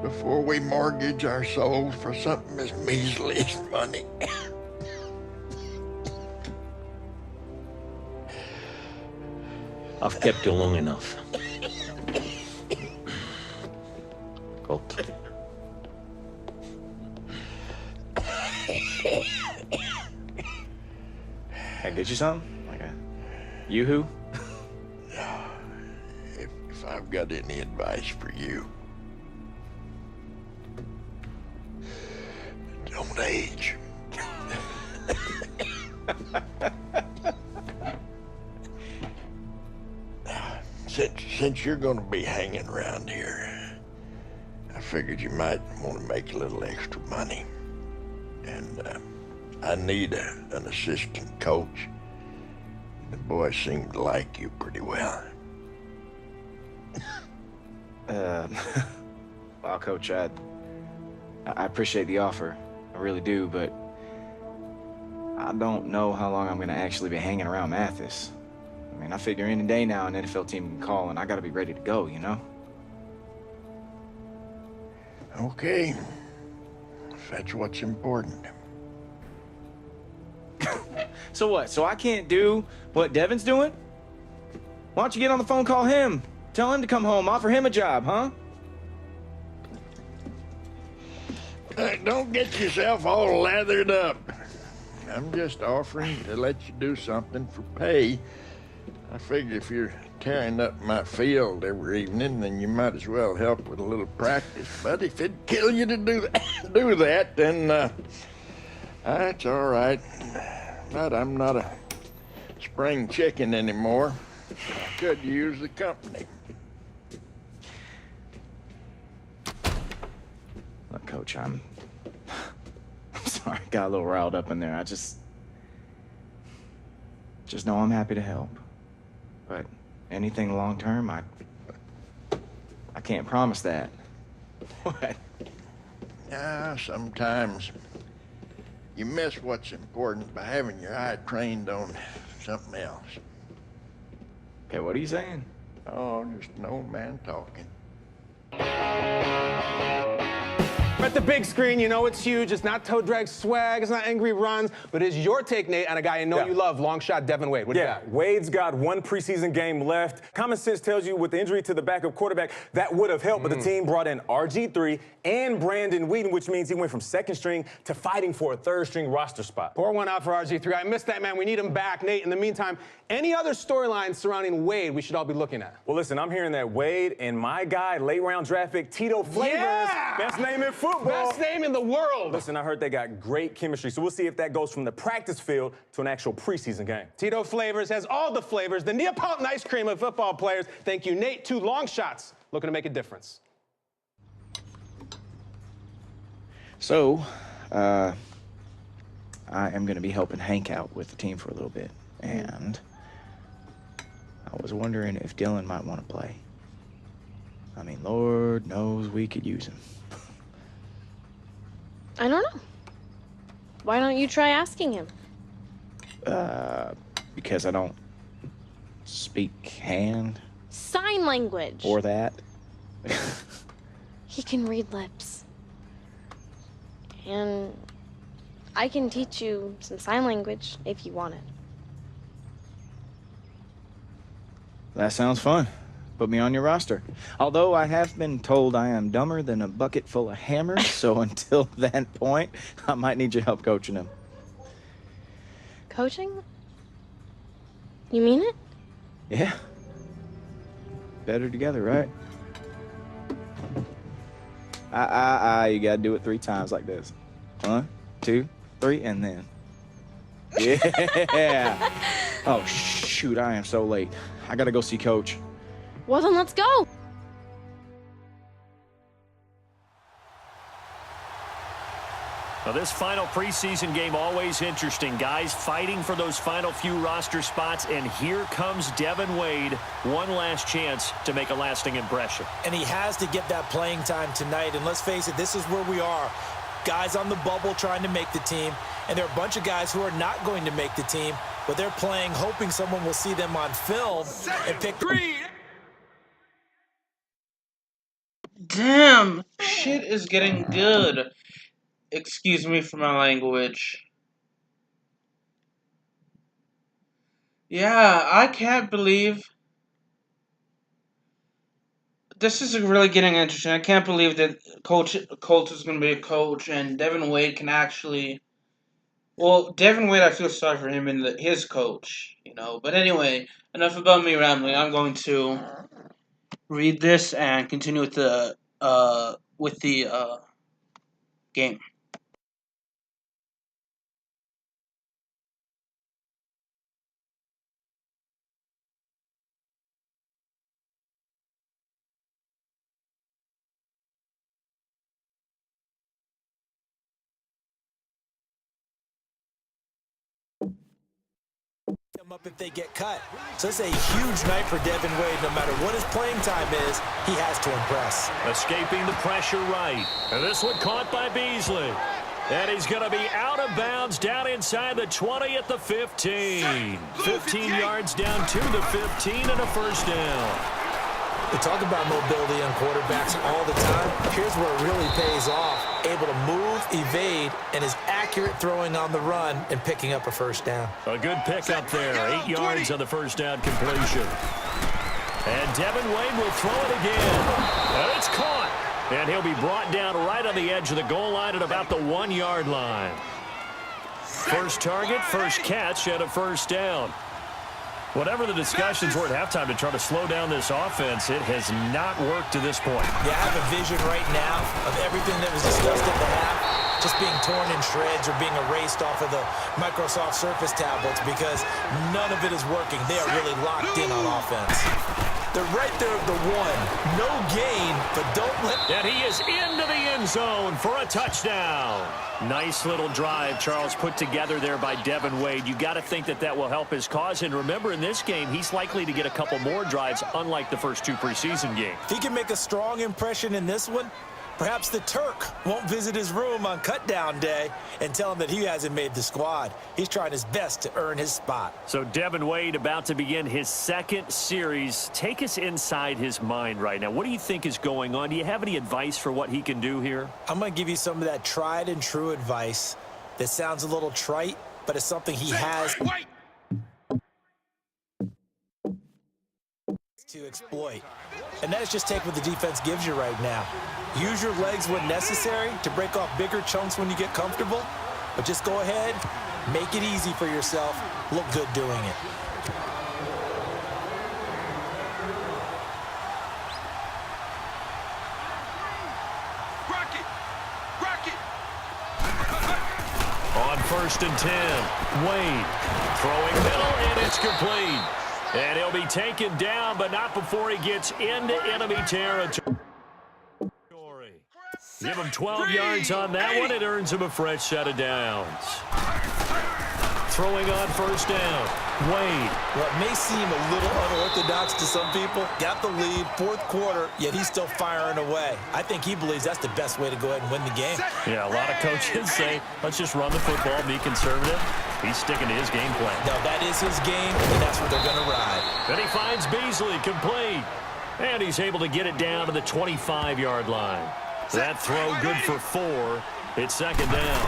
[SPEAKER 11] before we mortgage our souls for something as measly as money.
[SPEAKER 19] I've kept you long enough. Colt.
[SPEAKER 7] Can I get you something? Like a yoo-hoo?
[SPEAKER 11] If I've got any advice for you, don't age. Since you're going to be hanging around here, I figured you might want to make a little extra money. And I need an assistant coach. The boys seem to like you pretty well.
[SPEAKER 7] Well, Coach, I appreciate the offer. I really do, but I don't know how long I'm going to actually be hanging around Mathis. I mean, I figure any day now an NFL team can call, and I got to be ready to go, you know?
[SPEAKER 11] Okay. If that's what's important.
[SPEAKER 7] So what? So I can't do what Devin's doing? Why don't you get on the phone, call him? Tell him to come home, offer him a job, huh?
[SPEAKER 11] Don't get yourself all lathered up. I'm just offering to let you do something for pay. I figure if you're tearing up my field every evening, then you might as well help with a little practice. But if it'd kill you to do that, then that's all right. But I'm not a spring chicken anymore. I could use the company.
[SPEAKER 7] Look, Coach, I'm sorry, got a little riled up in there. I just know I'm happy to help. But anything long term, I can't promise that. What?
[SPEAKER 11] Yeah, sometimes you miss what's important by having your eye trained on something else.
[SPEAKER 7] Okay, what are you saying?
[SPEAKER 11] Oh, just an old man talking.
[SPEAKER 14] At the big screen, you know it's huge. It's not toe drag swag, it's not angry runs, but it's your take, Nate, on a guy you know you love, long shot Devin Wade. What do you got?
[SPEAKER 20] Wade's got one preseason game left. Common sense tells you with the injury to the backup quarterback, that would have helped, but the team brought in RG3 and Brandon Whedon, which means he went from second string to fighting for a third string roster spot.
[SPEAKER 14] Pour one out for RG3. I missed that, man. We need him back. Nate, in the meantime, any other storylines surrounding Wade we should all be looking at?
[SPEAKER 20] Well, listen, I'm hearing that Wade and my guy, late round draft pick, Tito Flavors, best name in football.
[SPEAKER 14] Best name in the world.
[SPEAKER 20] Listen, I heard they got great chemistry, so we'll see if that goes from the practice field to an actual preseason game.
[SPEAKER 14] Tito Flavors has all the flavors, the Neapolitan ice cream of football players. Thank you, Nate. 2 long shots looking to make a difference.
[SPEAKER 7] So, I am going to be helping Hank out with the team for a little bit, and I was wondering if Dylan might want to play. I mean, Lord knows we could use him.
[SPEAKER 10] I don't know. Why don't you try asking him?
[SPEAKER 7] Because I don't speak hand
[SPEAKER 10] Sign language.
[SPEAKER 7] or that.
[SPEAKER 10] He can read lips. And I can teach you some sign language if you want it.
[SPEAKER 7] That sounds fun. Put me on your roster. Although I have been told I am dumber than a bucket full of hammers, so until that point, I might need your help coaching him.
[SPEAKER 10] Coaching? You mean it?
[SPEAKER 7] Yeah. Better together, right? You gotta do it 3 times like this. 1, 2, 3, and then. Yeah. Oh, shoot, I am so late. I gotta go see Coach.
[SPEAKER 10] Well, then let's go.
[SPEAKER 2] Now, this final preseason game, always interesting. Guys fighting for those final few roster spots, and here comes Devin Wade. One last chance to make a lasting impression.
[SPEAKER 3] And he has to get that playing time tonight, and let's face it, this is where we are. Guys on the bubble trying to make the team, and there are a bunch of guys who are not going to make the team, but they're playing hoping someone will see them on film and pick 3.
[SPEAKER 1] Damn, shit is getting good. Excuse me for my language. Yeah, I can't believe... This is really getting interesting. I can't believe that Colt is going to be a coach, and Devin Wade can actually... Well, Devin Wade, I feel sorry for him and his coach, you know. But anyway, enough about me rambling. I'm going to read this and continue with the game.
[SPEAKER 3] them up if they get cut. So it's a huge night for Devin Wade. No matter what his playing time is, he has to impress.
[SPEAKER 2] Escaping the pressure right. And this one caught by Beasley. And he's going to be out of bounds down inside the 20 at the 15. 15 yards down to the 15 and a first down.
[SPEAKER 3] We talk about mobility on quarterbacks all the time. Here's where it really pays off. Able to move, evade, and is accurate throwing on the run and picking up a first down.
[SPEAKER 2] A good pickup there. 8 yards on the first down completion. And Devin Wade will throw it again. And it's caught. And he'll be brought down right on the edge of the goal line at about the 1 yard line. First target, first catch, and a first down. Whatever the discussions were at halftime to try to slow down this offense, it has not worked to this point.
[SPEAKER 3] Yeah, I have a vision right now of everything that was discussed at the half just being torn in shreds or being erased off of the Microsoft Surface tablets because none of it is working. They are really locked in on offense. They're right there at the one. No gain, but don't let...
[SPEAKER 2] And he is into the end zone for a touchdown. Nice little drive, Charles, put together there by Devin Wade. You got to think that that will help his cause. And remember, in this game, he's likely to get a couple more drives, unlike the first 2 preseason games.
[SPEAKER 3] If he can make a strong impression in this one, perhaps the Turk won't visit his room on cutdown day and tell him that he hasn't made the squad. He's trying his best to earn his spot.
[SPEAKER 2] So Devin Wade about to begin his second series. Take us inside his mind right now. What do you think is going on? Do you have any advice for what he can do here?
[SPEAKER 3] I'm going to give you some of that tried and true advice that sounds a little trite, but it's something he has to exploit. And that is just take what the defense gives you right now. Use your legs when necessary to break off bigger chunks when you get comfortable, but just go ahead, make it easy for yourself, look good doing it.
[SPEAKER 2] On 1st and 10, Wade throwing middle, and it's complete. And he'll be taken down, but not before he gets into enemy territory. Give him 12 yards on that one. It earns him a fresh set of downs. Throwing on 1st down, Wade.
[SPEAKER 3] Well, it may seem a little unorthodox to some people. Got the lead, 4th quarter, yet he's still firing away. I think he believes that's the best way to go ahead and win the game.
[SPEAKER 2] Yeah, a lot of coaches say, let's just run the football, be conservative. He's sticking to his game plan.
[SPEAKER 3] No, that is his game, and that's what they're going to ride.
[SPEAKER 2] Then he finds Beasley, complete. And he's able to get it down to the 25-yard line. That throw good for 4. It's 2nd down.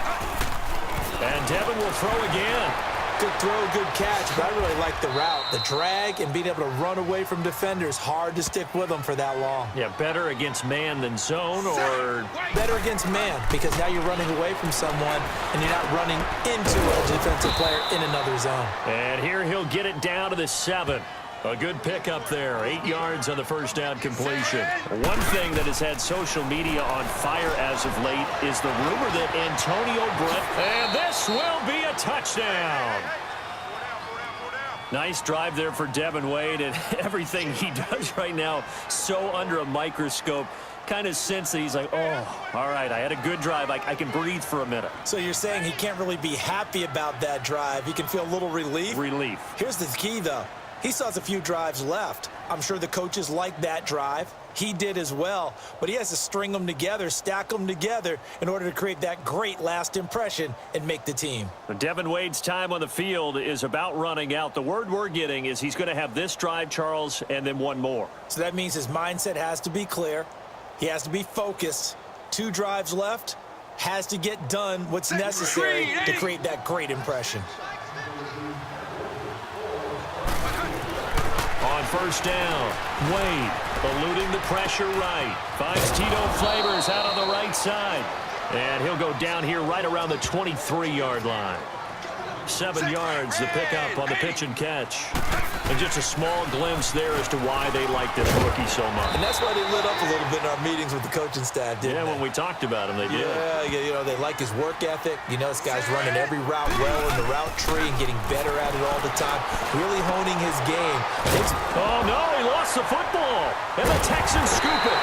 [SPEAKER 2] And Devin will throw again.
[SPEAKER 3] Good throw, good catch, but I really like the route. The drag and being able to run away from defenders, hard to stick with them for that long.
[SPEAKER 2] Yeah, better against man than zone, or...
[SPEAKER 3] Better against man, because now you're running away from someone and you're not running into a defensive player in another zone.
[SPEAKER 2] And here he'll get it down to the 7. A good pickup there, 8 yards on the first down completion. One thing that has had social media on fire as of late is the rumor that Antonio Brown, and this will be a touchdown. Nice drive there for Devin Wade, and everything he does right now so under a microscope. Kind of sense that he's like, oh, all right, I had a good drive. I can breathe for a minute.
[SPEAKER 3] So you're saying he can't really be happy about that drive. He can feel a little relief?
[SPEAKER 2] Relief.
[SPEAKER 3] Here's the key, though. He still has a few drives left. I'm sure the coaches like that drive. He did as well. But he has to string them together, stack them together in order to create that great last impression and make the team.
[SPEAKER 2] Devin Wade's time on the field is about running out. The word we're getting is he's going to have this drive, Charles, and then one more.
[SPEAKER 3] So that means his mindset has to be clear. He has to be focused. 2 drives left. Has to get done what's necessary to create that great impression.
[SPEAKER 2] On 1st down, Wade eluding the pressure right. Finds Tito Flavors out on the right side. And he'll go down here right around the 23-yard line. 7 yards, the pickup on the pitch and catch. And just a small glimpse there as to why they like this rookie so much.
[SPEAKER 3] And that's why they lit up a little bit in our meetings with the coaching staff, didn't they?
[SPEAKER 2] Yeah, when we talked about him, they did.
[SPEAKER 3] Yeah, you know, they like his work ethic. You know, this guy's running every route well in the route tree and getting better at it all the time. Really honing his game.
[SPEAKER 2] Oh, no, he lost the football. And the Texans scoop it.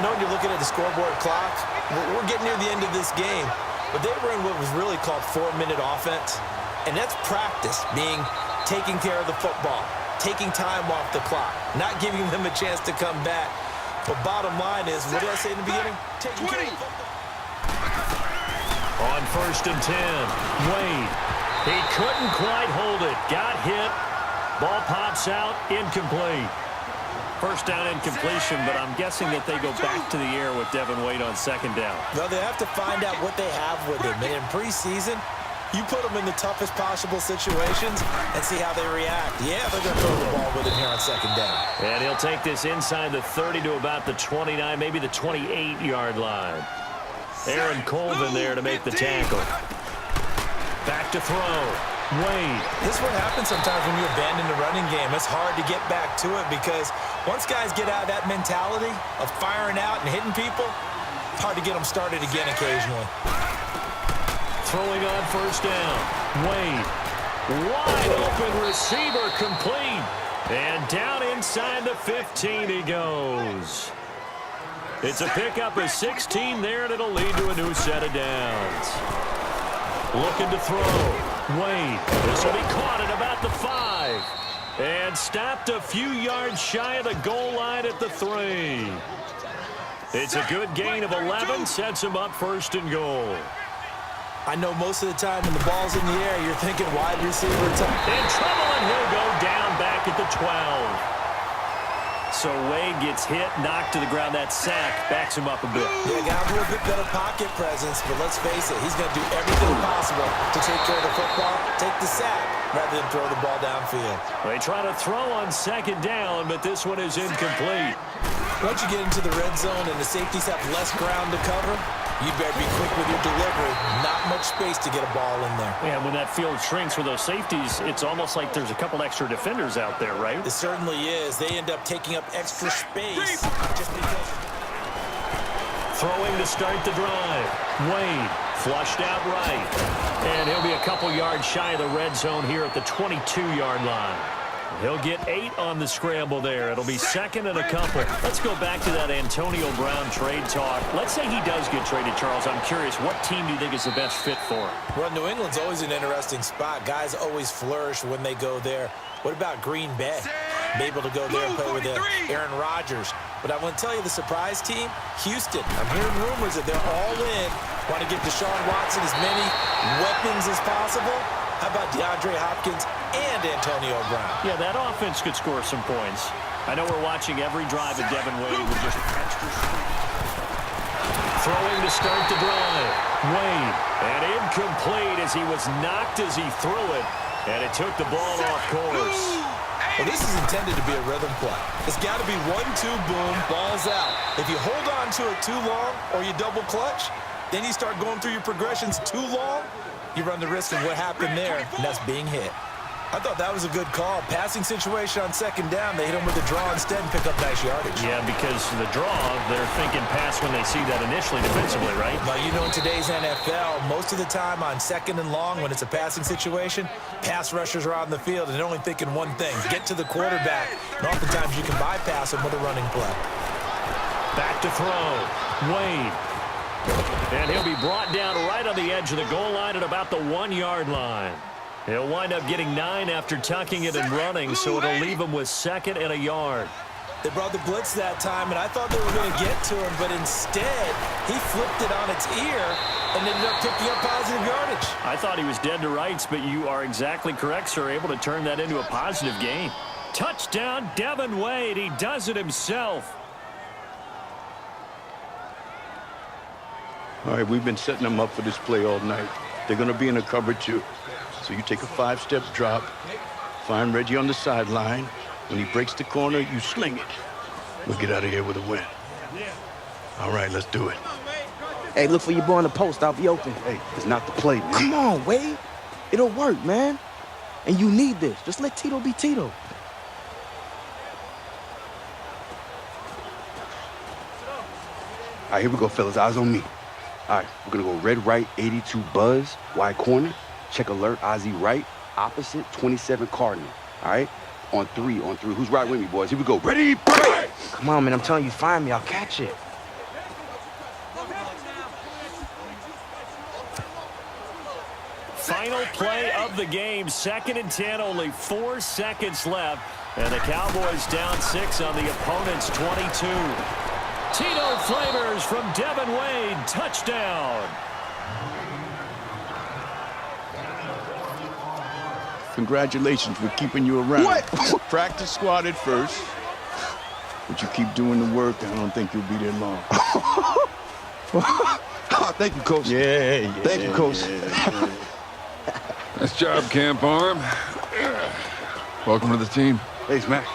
[SPEAKER 3] I know when you're looking at the scoreboard clock, we're getting near the end of this game. But they were in what was really called 4-minute offense, and that's practice, being taking care of the football, taking time off the clock, not giving them a chance to come back. But bottom line is, what did I say in the beginning? Taking care of the football.
[SPEAKER 2] On 1st and 10, Wade. He couldn't quite hold it. Got hit. Ball pops out, incomplete. First down incompletion, but I'm guessing that they go back to the air with Devin Wade on 2nd down.
[SPEAKER 3] No, they have to find out what they have with him. And in preseason, you put them in the toughest possible situations and see how they react. Yeah, they're going to throw the ball with him here on 2nd down.
[SPEAKER 2] And he'll take this inside the 30 to about the 29, maybe the 28-yard line. Aaron Colvin there to make the tackle. Back to throw. Wade.
[SPEAKER 3] This is what happens sometimes when you abandon the running game. It's hard to get back to it because once guys get out of that mentality of firing out and hitting people, it's hard to get them started again occasionally.
[SPEAKER 2] Throwing on 1st down. Wade. Wide open receiver complete. And down inside the 15 he goes. It's a pickup of 16 there, and it'll lead to a new set of downs. Looking to throw. Wade. This will be caught at about the 5. And stopped a few yards shy of the goal line at the 3. It's a good gain of 11. Sets him up 1st and goal.
[SPEAKER 3] I know most of the time when the ball's in the air, you're thinking wide receiver.
[SPEAKER 2] In trouble, and he'll go down back at the 12. So Wade gets hit, knocked to the ground. That sack backs him up a bit.
[SPEAKER 3] Yeah, got a little bit better pocket presence, but let's face it, he's going to do everything possible to take care of the football, take the sack, rather than throw the ball downfield.
[SPEAKER 2] They try to throw on 2nd down, but this one is incomplete.
[SPEAKER 3] Once you get into the red zone and the safeties have less ground to cover, you better be quick with your delivery. Not much space to get a ball in there.
[SPEAKER 2] Yeah, when that field shrinks with those safeties, it's almost like there's a couple extra defenders out there, right?
[SPEAKER 3] It certainly is. They end up taking up extra space just because.
[SPEAKER 2] Throwing to start the drive. Wade flushed out right. And he'll be a couple yards shy of the red zone here at the 22-yard line. He'll get 8 on the scramble there. It'll be 2nd and a couple. Let's go back to that Antonio Brown trade talk. Let's say he does get traded, Charles. I'm curious, what team do you think is the best fit for him?
[SPEAKER 3] Well, New England's always an interesting spot. Guys always flourish when they go there. What about Green Bay? Be able to go there and play with Aaron Rodgers. But I want to tell you the surprise team, Houston. I'm hearing rumors that they're all in. Want to give Deshaun Watson as many weapons as possible. How about DeAndre Hopkins and Antonio Brown?
[SPEAKER 2] Yeah, that offense could score some points. I know we're watching every drive of Devin Wade with just extra. Throwing to start the drive. Wade. And incomplete as he was knocked as he threw it. And it took the ball off course.
[SPEAKER 3] Well, this is intended to be a rhythm play. It's got to be 1-2, boom, ball's out. If you hold on to it too long or you double clutch, then you start going through your progressions too long, you run the risk of what happened there, and that's being hit. I thought that was a good call. Passing situation on 2nd down, they hit him with a draw instead and pick up nice yardage.
[SPEAKER 2] Yeah, because the draw, they're thinking pass when they see that initially defensively, right?
[SPEAKER 3] Now, you know, in today's NFL, most of the time on 2nd and long, when it's a passing situation, pass rushers are on the field and they're only thinking one thing, get to the quarterback. And oftentimes you can bypass him with a running play.
[SPEAKER 2] Back to throw. Wade. And he'll be brought down right on the edge of the goal line at about the 1-yard line. He'll wind up getting 9 after tucking it and running, so it'll leave him with 2nd and a yard.
[SPEAKER 3] They brought the blitz that time, and I thought they were going to get to him, but instead, he flipped it on its ear and ended up picking up positive yardage.
[SPEAKER 2] I thought he was dead to rights, but you are exactly correct, sir, able to turn that into a positive gain. Touchdown, Devin Wade. He does it himself.
[SPEAKER 4] All right, we've been setting them up for this play all night. They're going to be in a cover 2. So you take a 5-step drop, find Reggie on the sideline. When he breaks the corner, you sling it. We'll get out of here with a win. All right, let's do it.
[SPEAKER 15] Hey, look for your boy in the post. I'll be open.
[SPEAKER 18] Hey, it's not the play, man.
[SPEAKER 15] Come on, Wade. It'll work, man. And you need this. Just let Tito be Tito.
[SPEAKER 18] All right, here we go, fellas. Eyes on me. All right, we're going to go red right, 82 Buzz, wide corner. Check alert, Ozzy right, opposite, 27 Cardinal. All right? On 3. Who's right with me, boys? Here we go. Ready, break!
[SPEAKER 15] Come on, man. I'm telling you, find me. I'll catch it.
[SPEAKER 2] Final play of the game, 2nd and 10, only 4 seconds left. And the Cowboys down 6 on the opponent's 22. Tito Flavors from Devin Wade, touchdown.
[SPEAKER 4] Congratulations, we're keeping you around. What? Practice squad at first, but you keep doing the work, I don't think you'll be there long.
[SPEAKER 6] Oh, thank you, Coach.
[SPEAKER 4] Yeah.
[SPEAKER 6] Thank you, Coach.
[SPEAKER 4] Yeah.
[SPEAKER 13] Nice job, Camp Arm. Welcome to the team.
[SPEAKER 6] Thanks, Mac.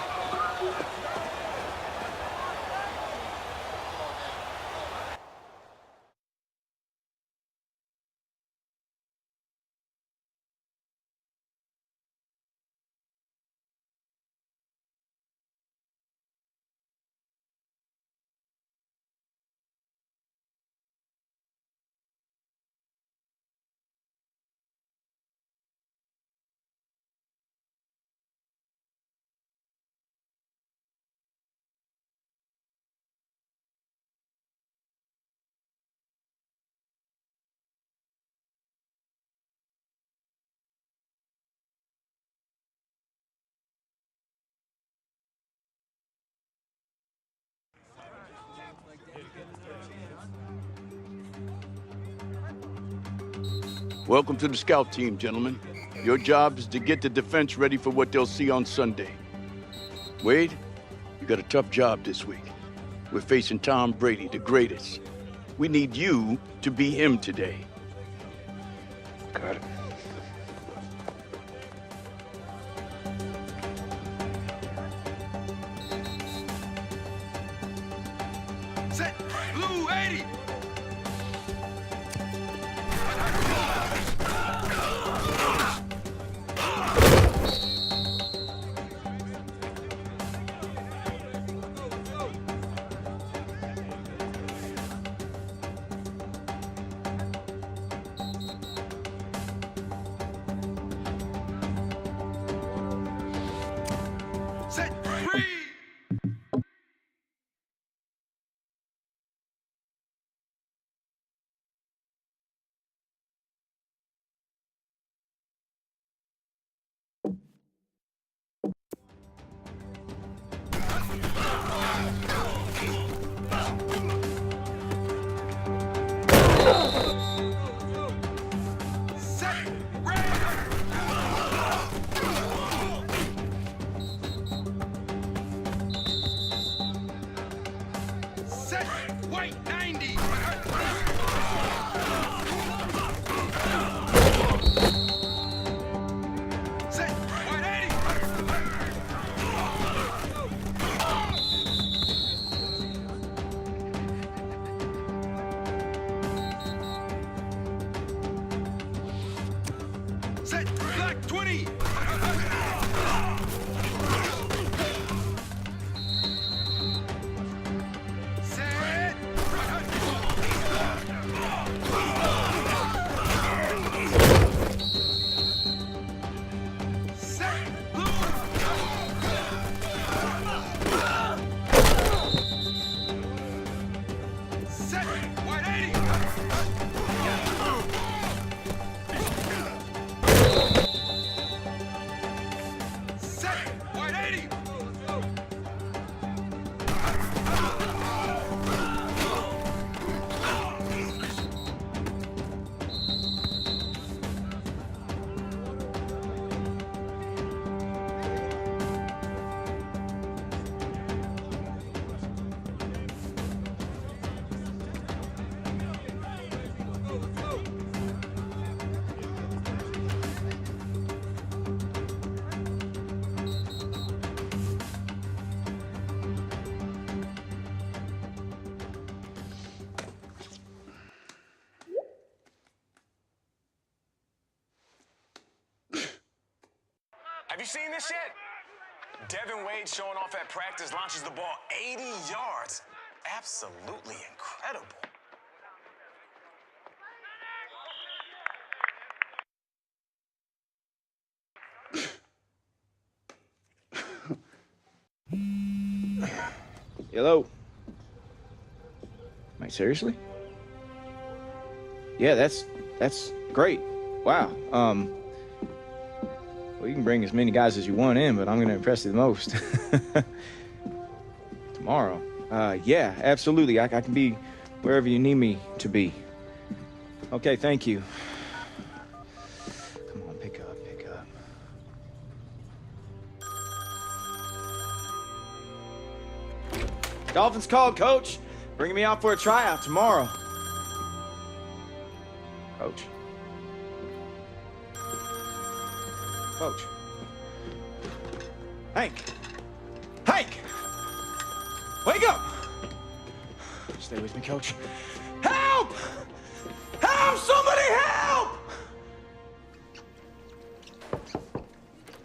[SPEAKER 4] Welcome to the scout team, gentlemen. Your job is to get the defense ready for what they'll see on Sunday. Wade, you got a tough job this week. We're facing Tom Brady, the greatest. We need you to be him today.
[SPEAKER 18] Got it.
[SPEAKER 6] Set. Blue 80. Set. Free. Set. White 90. Set. White 80. Set. Black 20. Set. Set. Set. White 80. Set. White 80.
[SPEAKER 20] Have you seen this yet? Devin Wade showing off at practice, launches the ball 80 yards. Absolutely incredible.
[SPEAKER 7] Hello? Mate, seriously? Yeah, that's great. Wow. Well, you can bring as many guys as you want in, but I'm going to impress you the most. Tomorrow? Yeah, absolutely. I can be wherever you need me to be. Okay, thank you. Come on, pick up. Dolphins called, Coach. Bringing me out for a tryout tomorrow. Coach. Hank! Wake up! Stay with me, Coach. Help! Help! Somebody help!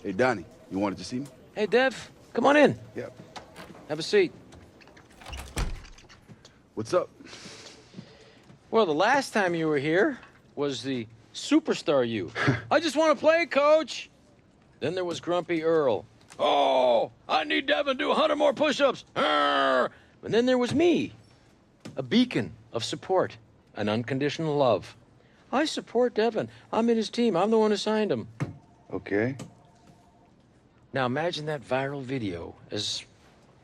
[SPEAKER 18] Hey, Donnie, you wanted to see me?
[SPEAKER 5] Hey, Dev, come on in.
[SPEAKER 18] Yep.
[SPEAKER 5] Have a seat.
[SPEAKER 18] What's up?
[SPEAKER 5] Well, the last time you were here was the superstar you. I just want to play, Coach. Then there was Grumpy Earl. Oh, I need Devin to do 100 more push-ups. And then there was me, a beacon of support, an unconditional love. I support Devin. I'm in his team. I'm the one who signed him.
[SPEAKER 18] Okay.
[SPEAKER 5] Now imagine that viral video as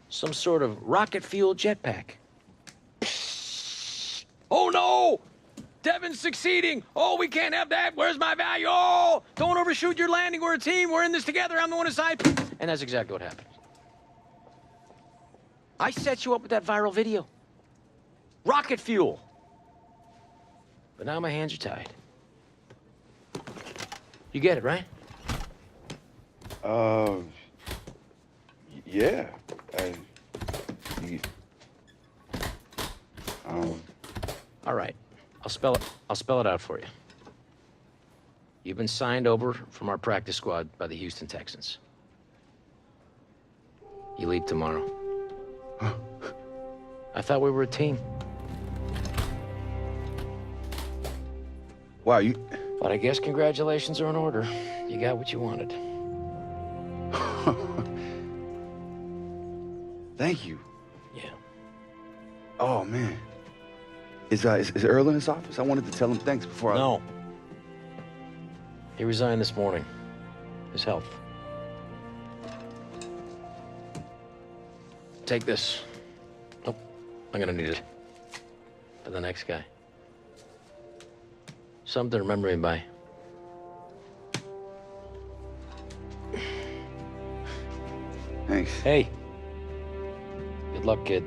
[SPEAKER 5] some sort of rocket-fueled jetpack. Oh, no! Devin's succeeding! Oh, we can't have that! Where's my value? Oh! Don't overshoot your landing! We're a team! We're in this together! I'm the one who signed... And that's exactly what happened. I set you up with that viral video. Rocket fuel. But now my hands are tied. You get it, right?
[SPEAKER 18] Yeah.
[SPEAKER 5] All right. I'll spell it out for you. You've been signed over from our practice squad by the Houston Texans. You leave tomorrow. I thought we were a team.
[SPEAKER 18] Wow,
[SPEAKER 5] But I guess congratulations are in order. You got what you wanted.
[SPEAKER 18] Thank you.
[SPEAKER 5] Yeah.
[SPEAKER 18] Oh, man. Is Earl in his office? I wanted to tell him thanks before I...
[SPEAKER 5] No. He resigned this morning. His health. Take this. Nope. I'm gonna need it. For the next guy. Something to remember me by.
[SPEAKER 18] Thanks.
[SPEAKER 5] Hey. Good luck, kid.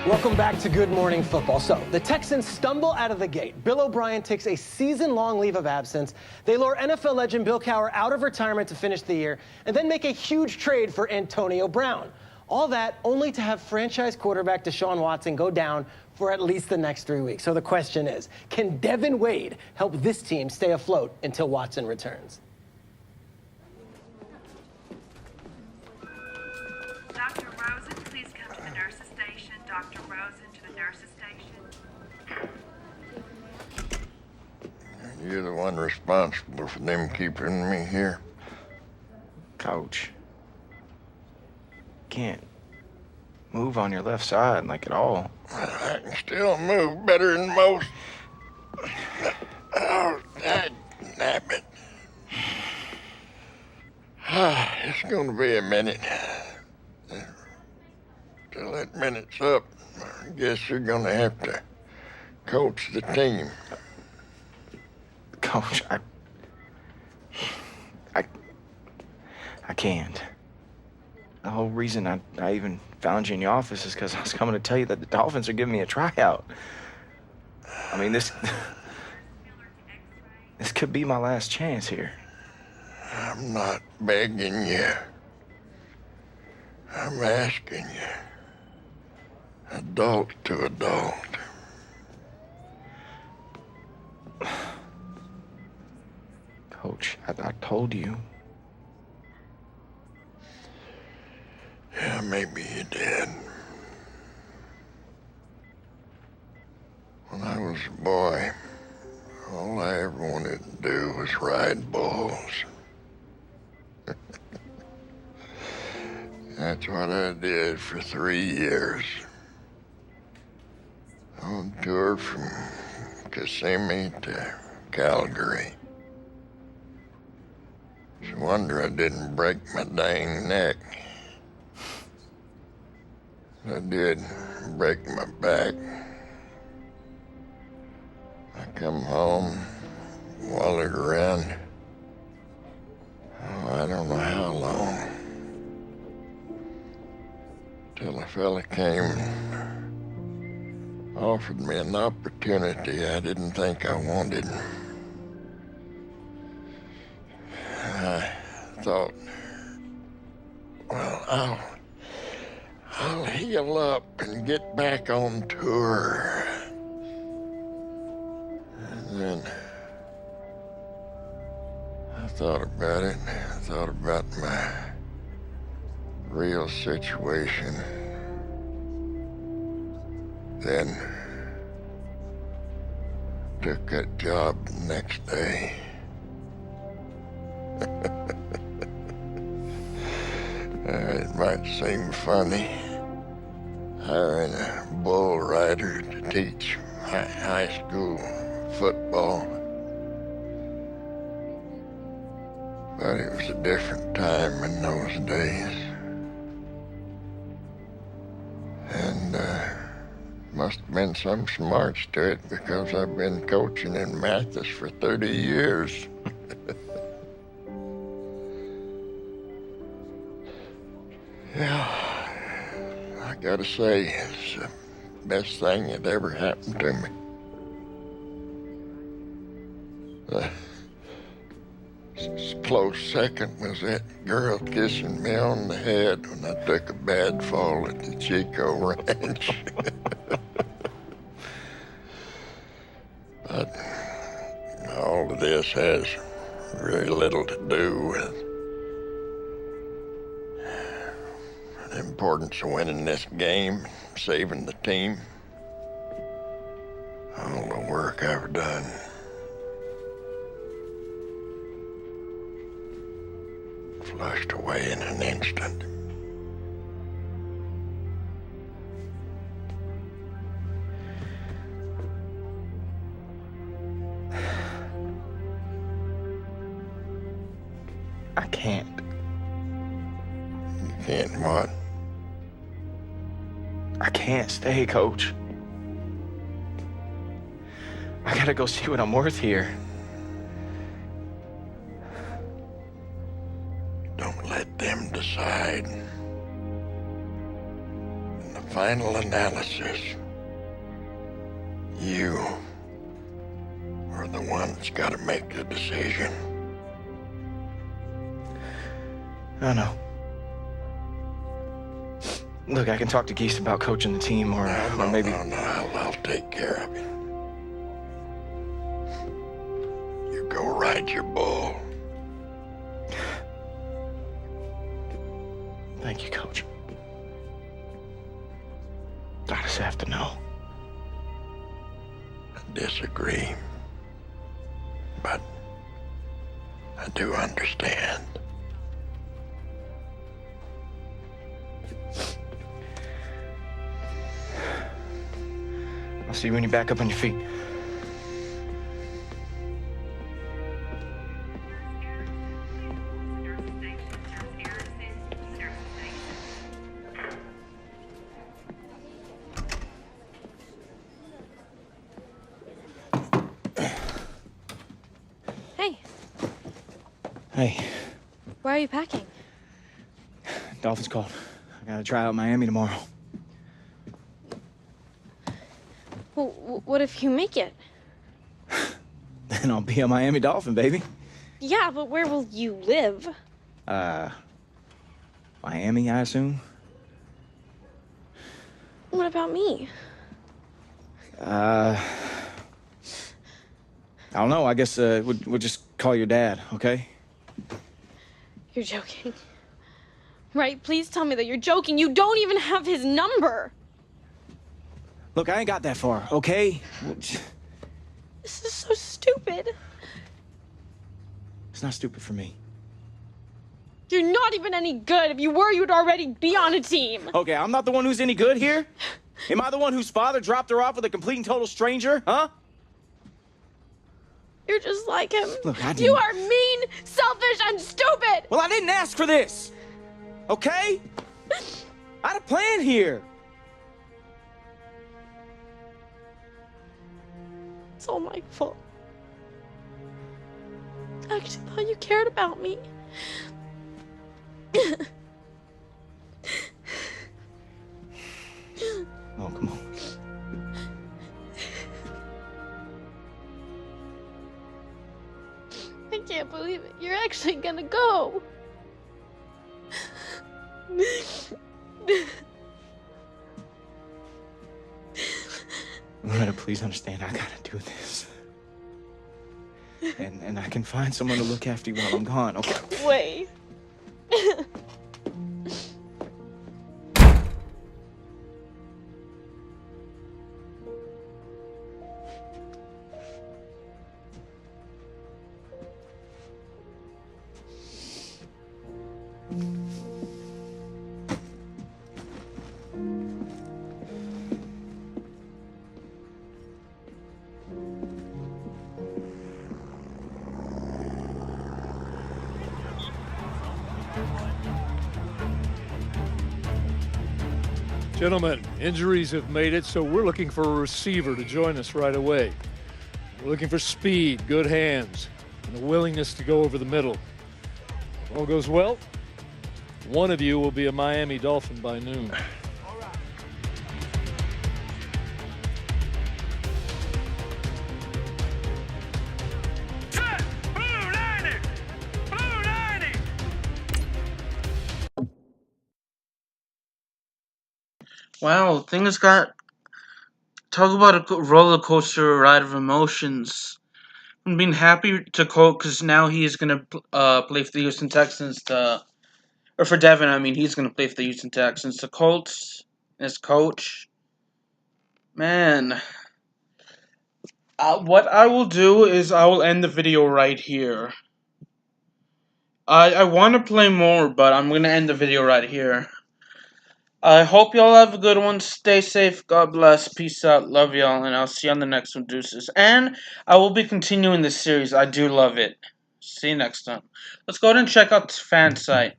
[SPEAKER 14] Welcome back to Good Morning Football. So, the Texans stumble out of the gate. Bill O'Brien takes a season-long leave of absence. They lure NFL legend Bill Cowher out of retirement to finish the year, and then make a huge trade for Antonio Brown. All that only to have franchise quarterback Deshaun Watson go down for at least the next 3 weeks. So the question is, can Devin Wade help this team stay afloat until Watson returns?
[SPEAKER 21] Dr. Rosen, please come to the nurse's station. Dr. Rosen to the nurse's station.
[SPEAKER 11] You're the one responsible for them keeping me here.
[SPEAKER 7] Coach. Can't move on your left side, like, at all.
[SPEAKER 11] I can still move better than most. Oh, that nabbit. It's gonna be a minute. Till that minute's up, I guess you're gonna have to coach the team.
[SPEAKER 7] Coach, I can't. The whole reason I even found you in the office is because I was coming to tell you that the Dolphins are giving me a tryout. I mean, this could be my last chance here.
[SPEAKER 11] I'm not begging you. I'm asking you. Adult to adult.
[SPEAKER 7] Coach, I told you.
[SPEAKER 11] Yeah, maybe you did. When I was a boy, all I ever wanted to do was ride bulls. That's what I did for 3 years. On tour from Kissimmee to Calgary. It's a wonder I didn't break my dang neck. I did break my back. I come home, wallered around. Oh, I don't know how long. Till a fella came and offered me an opportunity I didn't think I wanted. I thought, well, I'll heal up and get back on tour. And then I thought about it. I thought about my real situation. Then took that job the next day. It might seem funny, hiring a bull rider to teach high school football. But it was a different time in those days. And must have been some smarts to it because I've been coaching in Mathis for 30 years. Yeah, I gotta say, it's the best thing that ever happened to me. Close second was that girl kissing me on the head when I took a bad fall at the Chico Ranch. But all of this has very little to do with the importance of winning this game, saving the team. All the work I've done. Flushed away in an instant.
[SPEAKER 7] I can't.
[SPEAKER 11] You can't what?
[SPEAKER 7] I can't stay, Coach. I gotta go see what I'm worth here.
[SPEAKER 11] Don't let them decide. In the final analysis, you are the one that's got to make the decision.
[SPEAKER 7] I know. Look, I can talk to Geese about coaching the team, or maybe...
[SPEAKER 11] No, I'll take care of it. You go ride your bull.
[SPEAKER 7] Thank you, Coach. I just have to know.
[SPEAKER 11] I disagree, but I do understand.
[SPEAKER 7] I'll see you when you're back up on your feet.
[SPEAKER 10] Hey,
[SPEAKER 7] Hey,
[SPEAKER 10] why are you packing?
[SPEAKER 7] Dolphins called. I gotta try out Miami tomorrow.
[SPEAKER 10] Well, what if you make it?
[SPEAKER 7] Then I'll be a Miami Dolphin, baby.
[SPEAKER 10] Yeah, but where will you live?
[SPEAKER 7] Miami, I assume?
[SPEAKER 10] What about me?
[SPEAKER 7] I don't know. I guess we'll just call your dad, okay?
[SPEAKER 10] You're joking. Right? Please tell me that you're joking. You don't even have his number.
[SPEAKER 7] Look, I ain't got that far, okay?
[SPEAKER 10] This is so stupid.
[SPEAKER 7] It's not stupid for me.
[SPEAKER 10] You're not even any good. If you were, you'd already be on a team.
[SPEAKER 7] Okay, I'm not the one who's any good here? Am I the one whose father dropped her off with a complete and total stranger, huh?
[SPEAKER 10] You're just like him.
[SPEAKER 7] Look, I
[SPEAKER 10] You
[SPEAKER 7] didn't...
[SPEAKER 10] are mean, selfish, and stupid!
[SPEAKER 7] Well, I didn't ask for this! Okay? I had a plan here.
[SPEAKER 10] It's all my fault. I actually thought you cared about me.
[SPEAKER 7] Oh, come on.
[SPEAKER 10] I can't believe it. You're actually gonna go.
[SPEAKER 7] Loretta, please understand, I gotta do this. And I can find someone to look after you while I'm gone, okay?
[SPEAKER 10] Wait.
[SPEAKER 9] Gentlemen, injuries have made it, so we're looking for a receiver to join us right away. We're looking for speed, good hands, and a willingness to go over the middle. If all goes well, one of you will be a Miami Dolphin by noon.
[SPEAKER 1] Wow, things got... Talk about a roller coaster ride of emotions. I'm being happy to Colt because now he is going to play for the Houston Texans. Or for Devin, I mean, he's going to play for the Houston Texans. The Colts, his coach. Man. What I will do is I will end the video right here. I want to play more, but I'm going to end the video right here. I hope y'all have a good one. Stay safe. God bless. Peace out. Love y'all. And I'll see you on the next one. Deuces. And I will be continuing this series. I do love it. See you next time. Let's go ahead and check out the fan site.